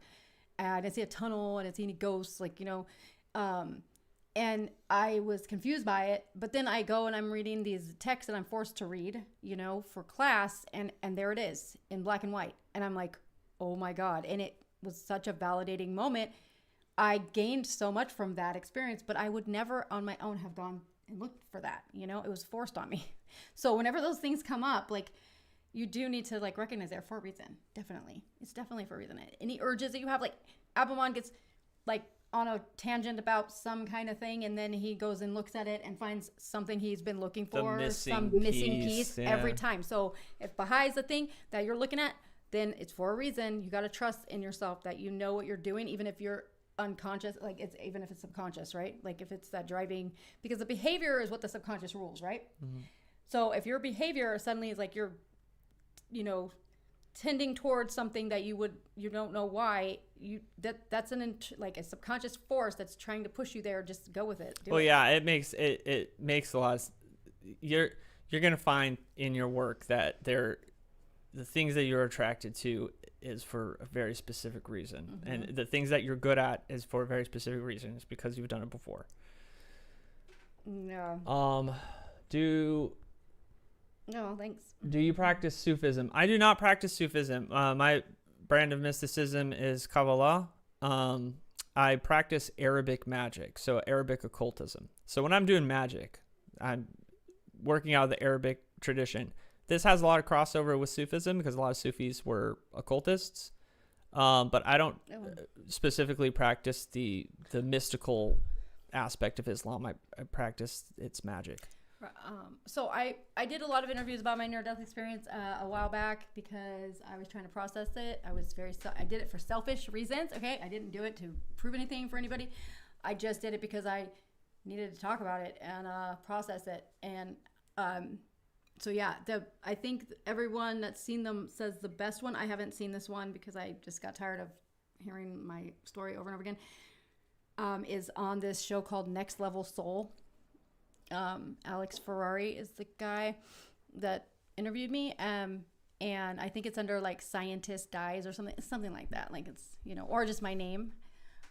I didn't see a tunnel, I didn't see any ghosts, like, you know, and I was confused by it. But then I go and I'm reading these texts that I'm forced to read, you know, for class, and there it is in black and white, and I'm like, oh my God. And it was such a validating moment. I gained so much from that experience, but I would never on my own have gone and looked for that. You know, it was forced on me. So whenever those things come up, like you do need to like recognize they're for a reason. Definitely. It's definitely for a reason. Any urges that you have, like Abammon gets like on a tangent about some kind of thing, and then he goes and looks at it and finds something he's been looking for, some missing piece every time. So if Baha'i is the thing that you're looking at, then it's for a reason. You got to trust in yourself that you know what you're doing, even if you're unconscious, like it's even if it's subconscious, right? Like if it's that driving, because the behavior is what the subconscious rules, right? Mm-hmm. So if your behavior suddenly is like you're, you know, tending towards something that you don't know why, that's like a subconscious force that's trying to push you there. Just go with it. It makes a lot of, you're gonna find in your work that the things that you're attracted to is for a very specific reason. Mm-hmm. And the things that you're good at is for a very specific reason. It's because you've done it before. Yeah. No, thanks. Do you practice Sufism? I do not practice Sufism. My brand of mysticism is Kabbalah. I practice Arabic magic, so Arabic occultism. So when I'm doing magic, I'm working out of the Arabic tradition. This has a lot of crossover with Sufism because a lot of Sufis were occultists, but I don't specifically practice the mystical aspect of Islam. I practice its magic. So I did a lot of interviews about my near-death experience a while back because I was trying to process it. I did it for selfish reasons. Okay, I didn't do it to prove anything for anybody. I just did it because I needed to talk about it and process it. And so yeah, I think everyone that's seen them says the best one. I haven't seen this one because I just got tired of hearing my story over and over again. Is on this show called Next Level Soul. Alex Ferrari is the guy that interviewed me. And I think it's under like Scientist Dies or something like that. Like it's, you know, or just my name.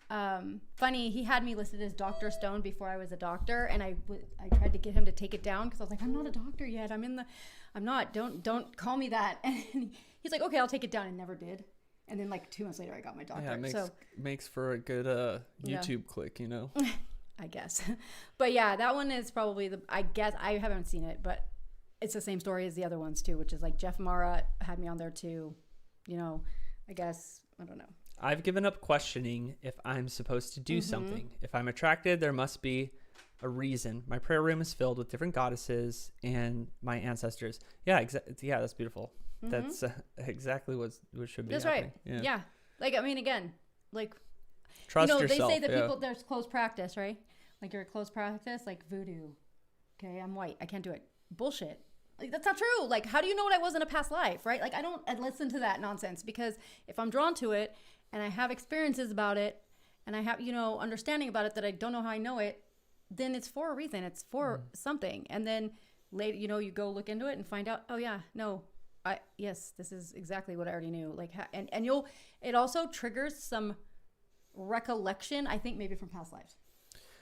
Funny, he had me listed as Dr. Stone before I was a doctor, and I tried to get him to take it down because I was like, I'm not a doctor yet. I'm not. Don't call me that. And he's like, okay, I'll take it down, and never did. And then like 2 months later, I got my doctorate. Yeah, makes for a good YouTube click, you know. I guess, but yeah, that one is probably I guess I haven't seen it, but it's the same story as the other ones too, which is like Jeff Mara had me on there too. You know, I guess I don't know. I've given up questioning if I'm supposed to do something. If I'm attracted, there must be a reason. My prayer room is filled with different goddesses and my ancestors. Yeah, yeah, that's beautiful. Mm-hmm. That's exactly what should be. That's happening. Right. Yeah. Like, I mean, again, like, trust yourself. They say that people, there's close practice, right? Like you're a close practice, like voodoo. Okay, I'm white. I can't do it. Bullshit. Like, that's not true. Like, how do you know what I was in a past life, right? Like, I listen to that nonsense because if I'm drawn to it and I have experiences about it and I have, you know, understanding about it that I don't know how I know it, then it's for a reason. It's for something. And then later, you know, you go look into it and find out, oh yeah, no, yes, this is exactly what I already knew. Like, and it also triggers some recollection, I think maybe from past lives.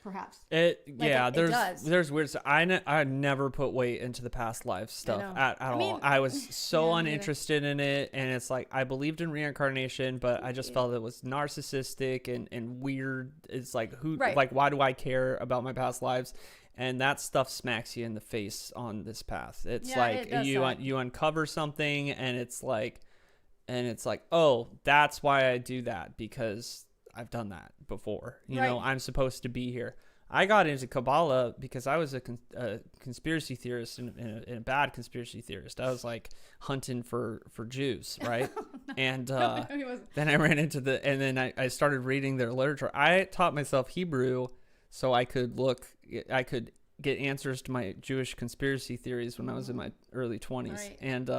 Perhaps. There's weird stuff. I never put weight into the past life stuff at all. I was so uninterested in it, and it's like I believed in reincarnation, but I just felt it was narcissistic and weird. It's like like why do I care about my past lives? And that stuff smacks you in the face on this path. It's you uncover something, and it's like, oh, that's why I do that, because I've done that before. You know, I'm supposed to be here. I got into Kabbalah because I was a conspiracy theorist and a bad conspiracy theorist. I was like hunting for Jews, right? And then I ran into and then I started reading their literature. I taught myself Hebrew so I could get answers to my Jewish conspiracy theories when I was in my early 20s. Right. And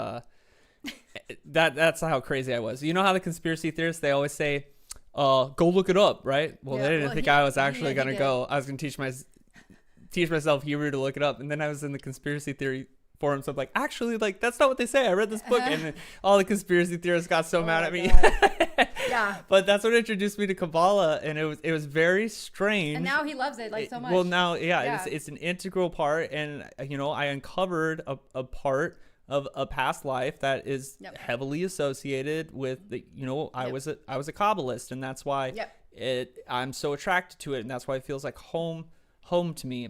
that's how crazy I was. You know how the conspiracy theorists, they always say, go look it up, right? Well, they didn't think I was actually going to go. I was going to teach myself Hebrew to look it up. And then I was in the conspiracy theory forums. So I'm like, actually, like, that's not what they say. I read this book. And then all the conspiracy theorists got so mad at me. Yeah. But that's what introduced me to Kabbalah. And it was very strange. And now he loves it so much. Well, now, it's an integral part. And, I uncovered a part of a past life that is heavily associated with I was a Kabbalist, and that's why I'm so attracted to it, and that's why it feels like home to me.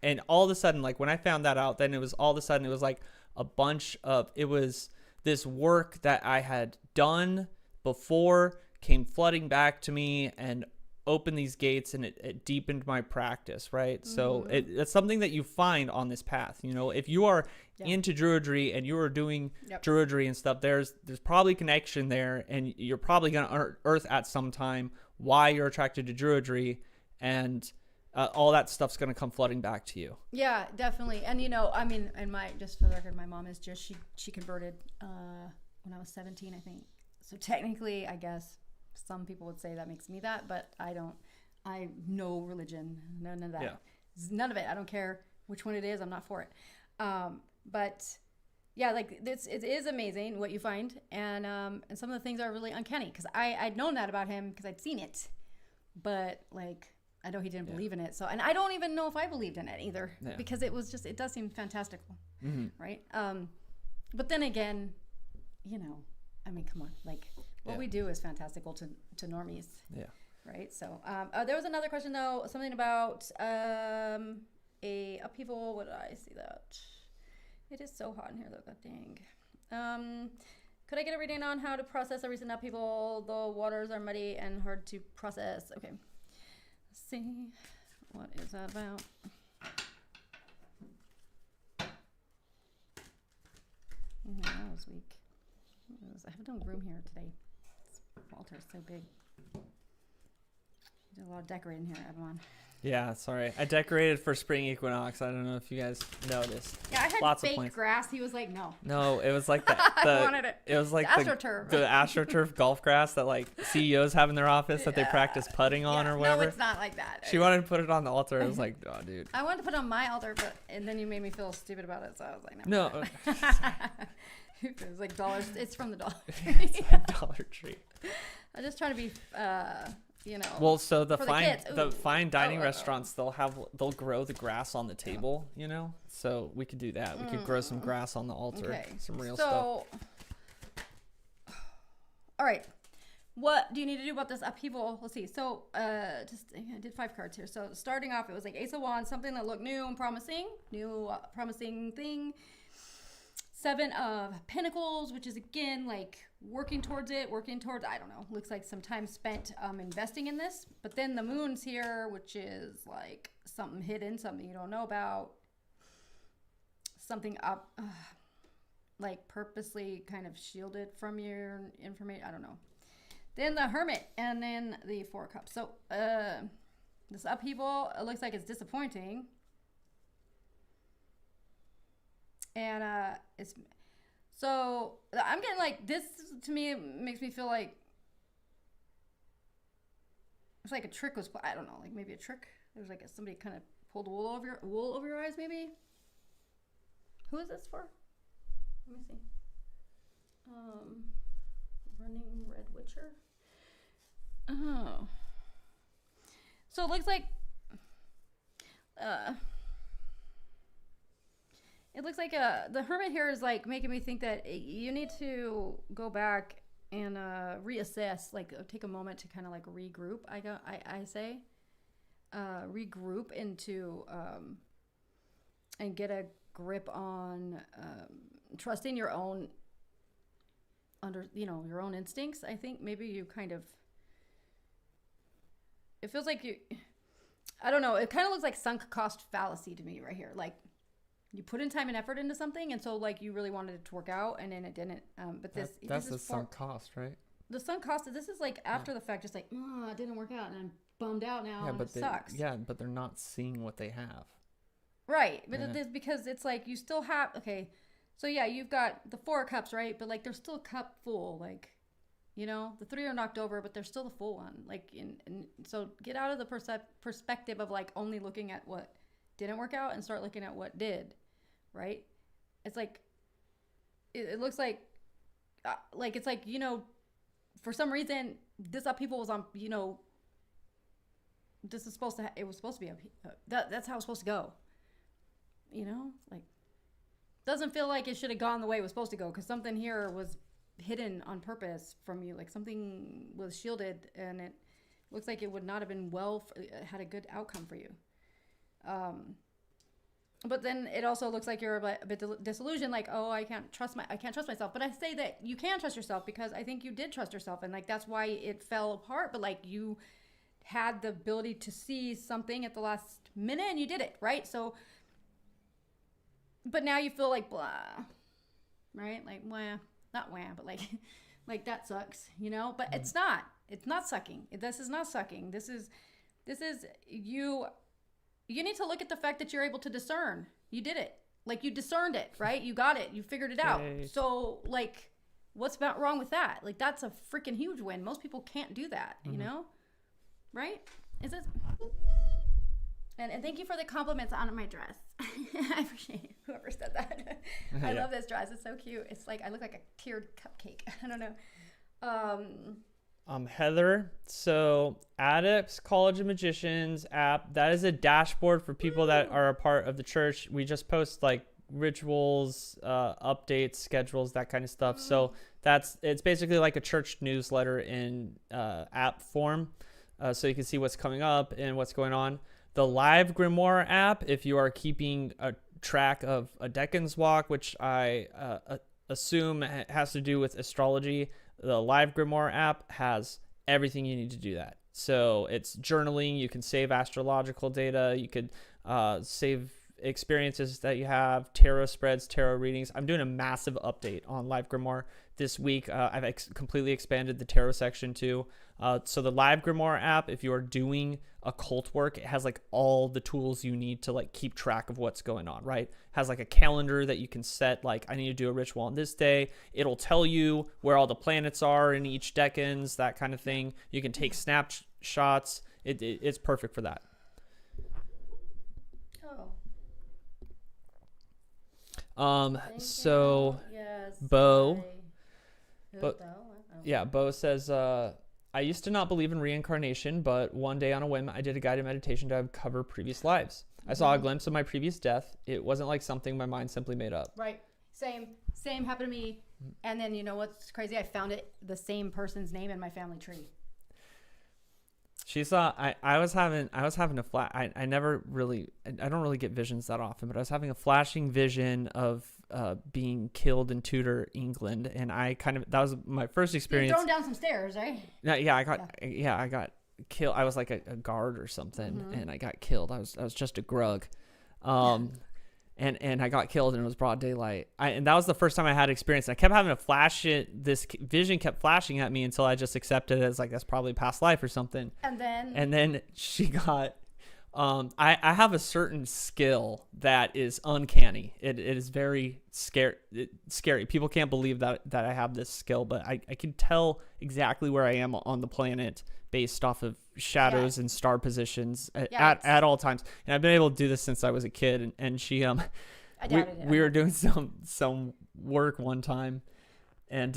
And all of a sudden, like when I found that out, then it was like a bunch of, it was this work that I had done before came flooding back to me and opened these gates, and it deepened my practice, right? Mm-hmm. So it's something that you find on this path. If you are into Druidry and you are doing Druidry and stuff, there's probably connection there, and you're probably going to earth at some time why you're attracted to Druidry, and all that stuff's going to come flooding back to you. Yeah, definitely. And just for the record, my mom is she converted when I was 17, I think. So technically, I guess some people would say that makes me that, but I don't. I no religion, none of that. Yeah. None of it. I don't care which one it is. I'm not for it. But yeah, like it is amazing what you find, and some of the things are really uncanny, because I'd known that about him because I'd seen it, but like I know he didn't believe in it. So, and I don't even know if I believed in it either, because it does seem fantastical, right? But then again, come on, like what we do is fantastical to normies. Yeah. Right. So there was another question though, something about a upheaval. What did I see that? It is so hot in here though. God dang. Could I get a reading on how to process a recent upheaval? The waters are muddy and hard to process. Okay. Let's see. What is that about? That was weak. I have no room here today. Walter's so big. Did a lot of decorating here, Abammon. Yeah, sorry. I decorated for spring equinox. I don't know if you guys noticed. Yeah, I had lots fake of plants. Grass. He was like, no. No, it was like the I wanted it. It was like the AstroTurf. The AstroTurf golf grass that like CEOs have in their office that they practice putting on or whatever. No, it's not like that. She wanted to put it on the altar. I was like, oh, dude. I wanted to put it on my altar, and then you made me feel stupid about it, so I was like, no. It was like dollars. It's from the Dollar Tree. It's a Dollar Tree. I'm just trying to be, Well, so the fine dining restaurants, they'll grow the grass on the table, So we could do that. We could grow some grass on the altar, some real stuff. All right. What do you need to do about this upheaval? Let's see. So, I did 5 cards here. So starting off, it was like Ace of Wands, something that looked new and promising, promising thing. 7 of Pentacles, which is again like working towards, I don't know, looks like some time spent investing in this. But then the Moon's here, which is like something hidden, something you don't know about, something up, like purposely kind of shielded from your information. I don't know. Then the Hermit, and then the 4 of Cups. So this upheaval, it looks like it's disappointing. And I'm getting like, this to me makes me feel like it's like a trick was, I don't know, like maybe a trick. There's like somebody kind of pulled wool over your eyes, maybe. Who is this for? Let me see. Running Red Witcher. Oh. So it looks like it looks like the Hermit here is like making me think that you need to go back and reassess, like take a moment to kind of like regroup. I say, regroup into and get a grip on trusting your own your own instincts. I think maybe you kind of, it feels like you, I don't know, it kind of looks like sunk cost fallacy to me right here. Like you put in time and effort into something, and so like you really wanted it to work out, and then it didn't. But that's the sunk cost, right? The sunk cost. This is like after the fact, just like, oh, it didn't work out, and I'm bummed out now. And it sucks. Yeah, but they're not seeing what they have. Right, but it is because it's like you still have. Okay, so yeah, you've got the 4 cups, right? But like there's still a cup full. Like, the 3 are knocked over, but there's still the full one. Like, and so get out of the perspective of like only looking at what didn't work out and start looking at what did, right? It's like it looks like it's like for some reason this upheaval was on this is supposed to it was supposed to be that's how it's supposed to go, like doesn't feel like it should have gone the way it was supposed to go, because something here was hidden on purpose from you, like something was shielded, and it looks like it would not have been had a good outcome for you. But then it also looks like you're a bit disillusioned, like, oh, I can't trust myself. But I say that you can trust yourself, because I think you did trust yourself, and like that's why it fell apart. But like you had the ability to see something at the last minute, and you did it, right? So, but now you feel like blah, right? Like wah, not wah, but like like that sucks, But it's not sucking. This is not sucking. This is you. You need to look at the fact that you're able to discern. You did it. Like you discerned it, right? You got it. You figured it out. So like, what's about wrong with that? Like that's a freaking huge win. Most people can't do that, right? Is it? And thank you for the compliments on my dress. I appreciate whoever said that. I love this dress. It's so cute. It's like I look like a tiered cupcake. I don't know. Heather, so Adepts College of Magicians app, that is a dashboard for people that are a part of the church. We just post like rituals, updates, schedules, that kind of stuff. So it's basically like a church newsletter in app form, so you can see what's coming up and what's going on. The Live Grimoire app, if you are keeping a track of a Decan's Walk, which I assume has to do with astrology, the Live Grimoire app has everything you need to do that. So it's journaling. You can save astrological data. You could save experiences that you have, tarot spreads, tarot readings. I'm doing a massive update on Live Grimoire this week. I've completely expanded the tarot section too. So the Live Grimoire app, if you are doing occult work, it has like all the tools you need to like keep track of what's going on, right? It has like a calendar that you can set, like I need to do a ritual on this day. It'll tell you where all the planets are in each decans, that kind of thing. You can take snapshots. It's perfect for that. So yes, Bo says, I used to not believe in reincarnation, but one day on a whim, I did a guided meditation to uncover previous lives. I saw a glimpse of my previous death. It wasn't like something my mind simply made up. Right. Same happened to me. And then you know what's crazy? I found the same person's name in my family tree. She saw, I was having a flash. I don't really get visions that often, but I was having a flashing vision of being killed in Tudor England, and that was my first experience. You're thrown down some stairs, right? I got killed. I was like a guard or something, and I got killed. I was just a grug, and I got killed, and it was broad daylight. And that was the first time I had experience. And I kept having to flash it. This vision kept flashing at me until I just accepted it as like that's probably past life or something. And then she got. I have a certain skill that is uncanny. It is very scary. People can't believe that I have this skill, but I can tell exactly where I am on the planet based off of shadows and star positions at all times. And I've been able to do this since I was a kid. And she, we were doing some work one time, and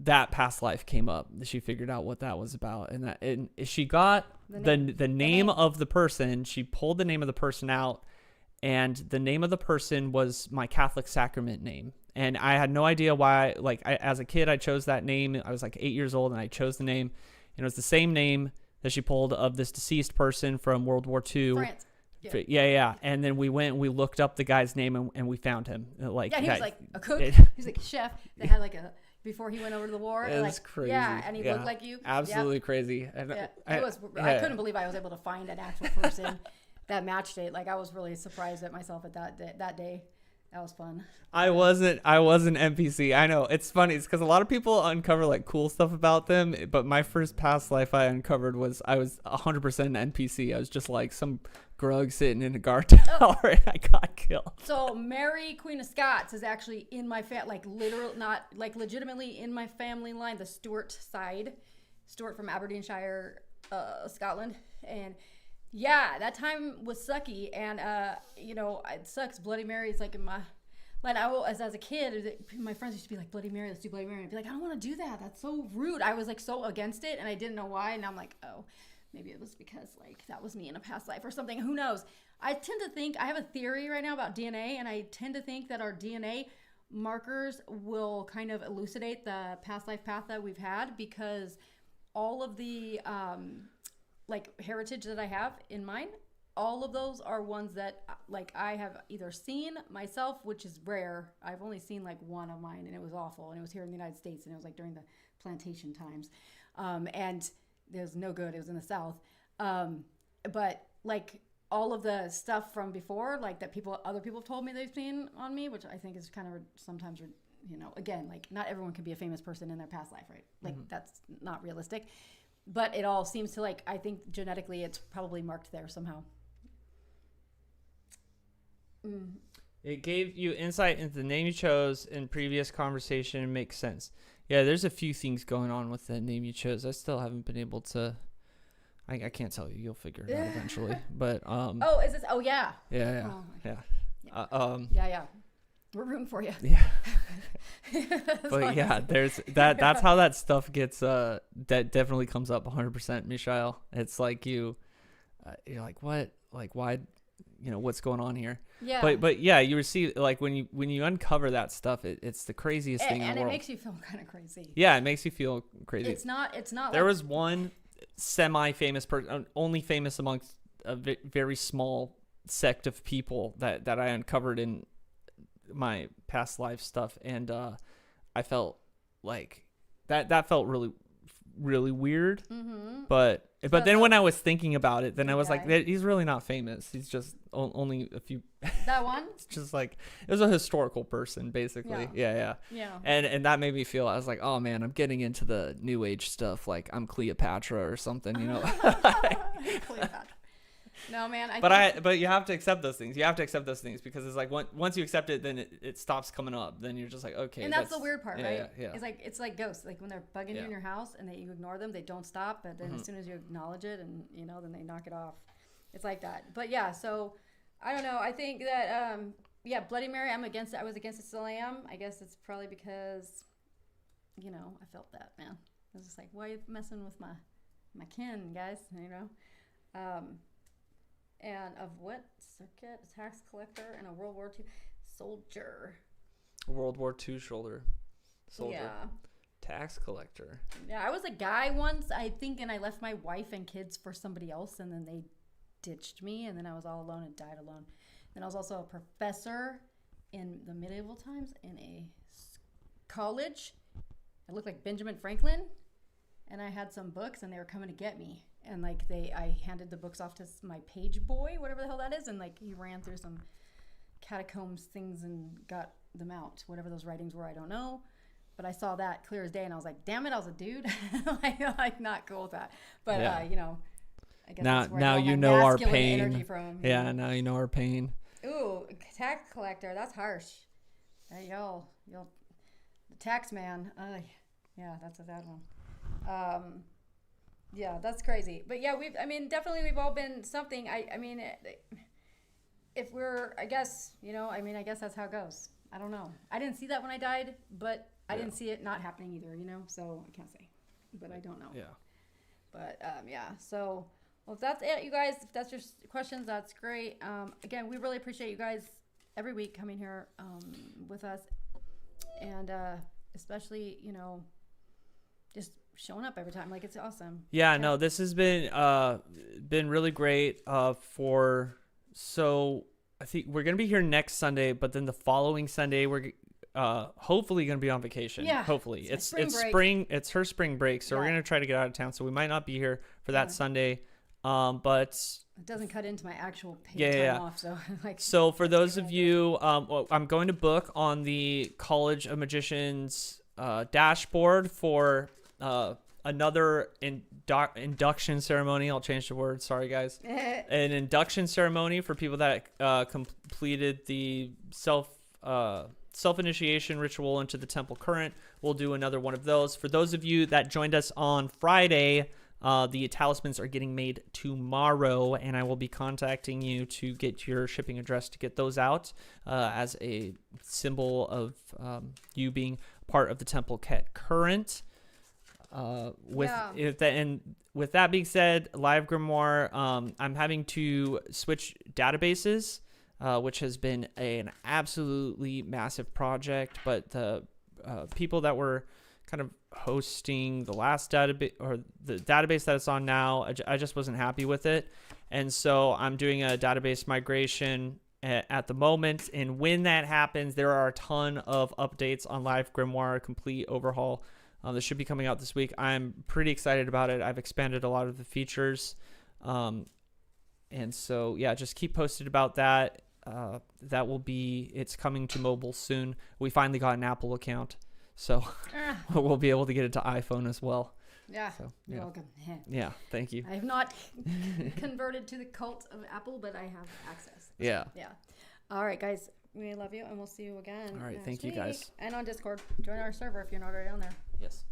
that past life came up. She figured out what that was about, and she got the name of the person. She pulled the name of the person out, and the name of the person was my Catholic sacrament name. And I had no idea why. Like as a kid, I chose that name. I was like 8 years old, and I chose the name. And it was the same name that she pulled of this deceased person from World War II. France. Yeah. And then we went and we looked up the guy's name and we found him. Like, he was like a cook. He was like a chef that had like a, before he went over to the war. It was like, crazy. Yeah, and he looked like you. Absolutely crazy. And I couldn't believe I was able to find an actual person that matched it. Like, I was really surprised at myself at that day. That was fun. I was an NPC. I know. It's funny. It's because a lot of people uncover like cool stuff about them. But my first past life I uncovered was I was 100% an NPC. I was just like some grug sitting in a guard tower and I got killed. So Mary, Queen of Scots is actually in my not like legitimately in my family line, the Stuart side. Stuart from Aberdeenshire, Scotland. And yeah, that time was sucky, and it sucks. Bloody Mary is like in my, like as a kid, my friends used to be like, Bloody Mary, let's do Bloody Mary. And I'd be like, I don't want to do that. That's so rude. I was like so against it, and I didn't know why. And I'm like, oh, maybe it was because like that was me in a past life or something. Who knows? I tend to think, I have a theory right now about DNA, and I tend to think that our DNA markers will kind of elucidate the past life path that we've had, because all of the like heritage that I have in mine, all of those are ones that like I have either seen myself, which is rare. I've only seen like one of mine, and it was awful, and it was here in the United States, and it was like during the plantation times, and it was no good. It was in the South, but like all of the stuff from before, like that other people have told me they've seen on me, which I think is kind of sometimes, again, like not everyone can be a famous person in their past life, right? Like that's not realistic. But it all seems to, like, I think genetically it's probably marked there somehow. It gave you insight into the name you chose in previous conversation. It makes sense. Yeah, there's a few things going on with the name you chose. I still haven't been able to. I can't tell you. You'll figure it out eventually. But oh, is this? Oh, yeah. Yeah. Oh, yeah. Yeah. We're rooting for you. Yeah. But yeah, there's that's how that stuff gets that definitely comes up 100%, Michelle. It's like you're like, what? Like, why, what's going on here? Yeah. But yeah, you receive, like, when you uncover that stuff, it's the craziest thing in the world. And it makes you feel kind of crazy. Yeah, it makes you feel crazy. It's not there was one semi-famous person, only famous amongst a very small sect of people that I uncovered in my past life stuff, and I felt like that felt really, really weird. But then when I was thinking about it, then I was like, he's really not famous. He's just only a few. That one? It's just like, it was a historical person, basically. Yeah. And that made me feel, I was like, oh man, I'm getting into the new age stuff. Like I'm Cleopatra or something, Cleopatra. No, man. But you have to accept those things. You have to accept those things, because it's like once you accept it, then it stops coming up. Then you're just like, okay. And that's the weird part, right? Yeah. It's like ghosts. Like when they're bugging you in your house and you ignore them, they don't stop. But then as soon as you acknowledge it, and then they knock it off. It's like that. But yeah, so I don't know. I think that Bloody Mary, I'm against it. I was against it, still I am. I guess it's probably because I felt that, man. I was just like, why are you messing with my kin, guys? And of what circuit? A tax collector and a World War II soldier. World War II soldier. Yeah. Tax collector. Yeah, I was a guy once, I think, and I left my wife and kids for somebody else, and then they ditched me, and then I was all alone and died alone. Then I was also a professor in the medieval times in a college. I looked like Benjamin Franklin, and I had some books, and they were coming to get me. And like I handed the books off to my page boy, whatever the hell that is, and like he ran through some catacombs things and got them out. Whatever those writings were, I don't know. But I saw that clear as day, and I was like, "Damn it, I was a dude." like not cool with that. But I guess now you know our pain. Energy from, yeah, now you know our pain. Ooh, tax collector. That's harsh. Y'all, the tax man. Yeah, that's a bad one. Yeah, that's crazy. But yeah, definitely we've all been something. If we're, I guess, I guess that's how it goes. I don't know. I didn't see that when I died, but I didn't see it not happening either, so I can't say. But I don't know. Yeah. But, so, well, if that's it, you guys, if that's your questions, that's great. Again, we really appreciate you guys every week coming here with us. And especially, just showing up every time. Like, it's awesome. Yeah, no, this has been really great. So I think we're gonna be here next Sunday, but then the following Sunday we're hopefully gonna be on vacation. Yeah, hopefully it's spring. It's her spring break, so we're gonna try to get out of town. So we might not be here for that Sunday. But it doesn't cut into my actual paid time off. So so for those of you, I'm going to book on the College of Magicians dashboard for another induction ceremony. I'll change the word. Sorry, guys. An induction ceremony for people that completed the self-initiation ritual into the Temple Kht. We'll do another one of those. For those of you that joined us on Friday, the talismans are getting made tomorrow, and I will be contacting you to get your shipping address to get those out as a symbol of you being part of the Temple Kht current. With that being said, Live Grimoire, I'm having to switch databases, which has been an absolutely massive project. But the people that were kind of hosting the last database, or the database that it's on now, I just wasn't happy with it, and so I'm doing a database migration at the moment. And when that happens, there are a ton of updates on Live Grimoire, complete overhaul. This should be coming out this week. I'm pretty excited about it. I've expanded a lot of the features, and so yeah, just keep posted about that. It's coming to mobile soon. We finally got an Apple account, so we'll be able to get it to iPhone as well. Yeah, so, you're welcome. Yeah, thank you. I have not converted to the cult of Apple, but I have access. Yeah. Yeah. All right, guys. We love you, and we'll see you again. All right, thank you, guys. And on Discord. Join our server if you're not already on there. Yes.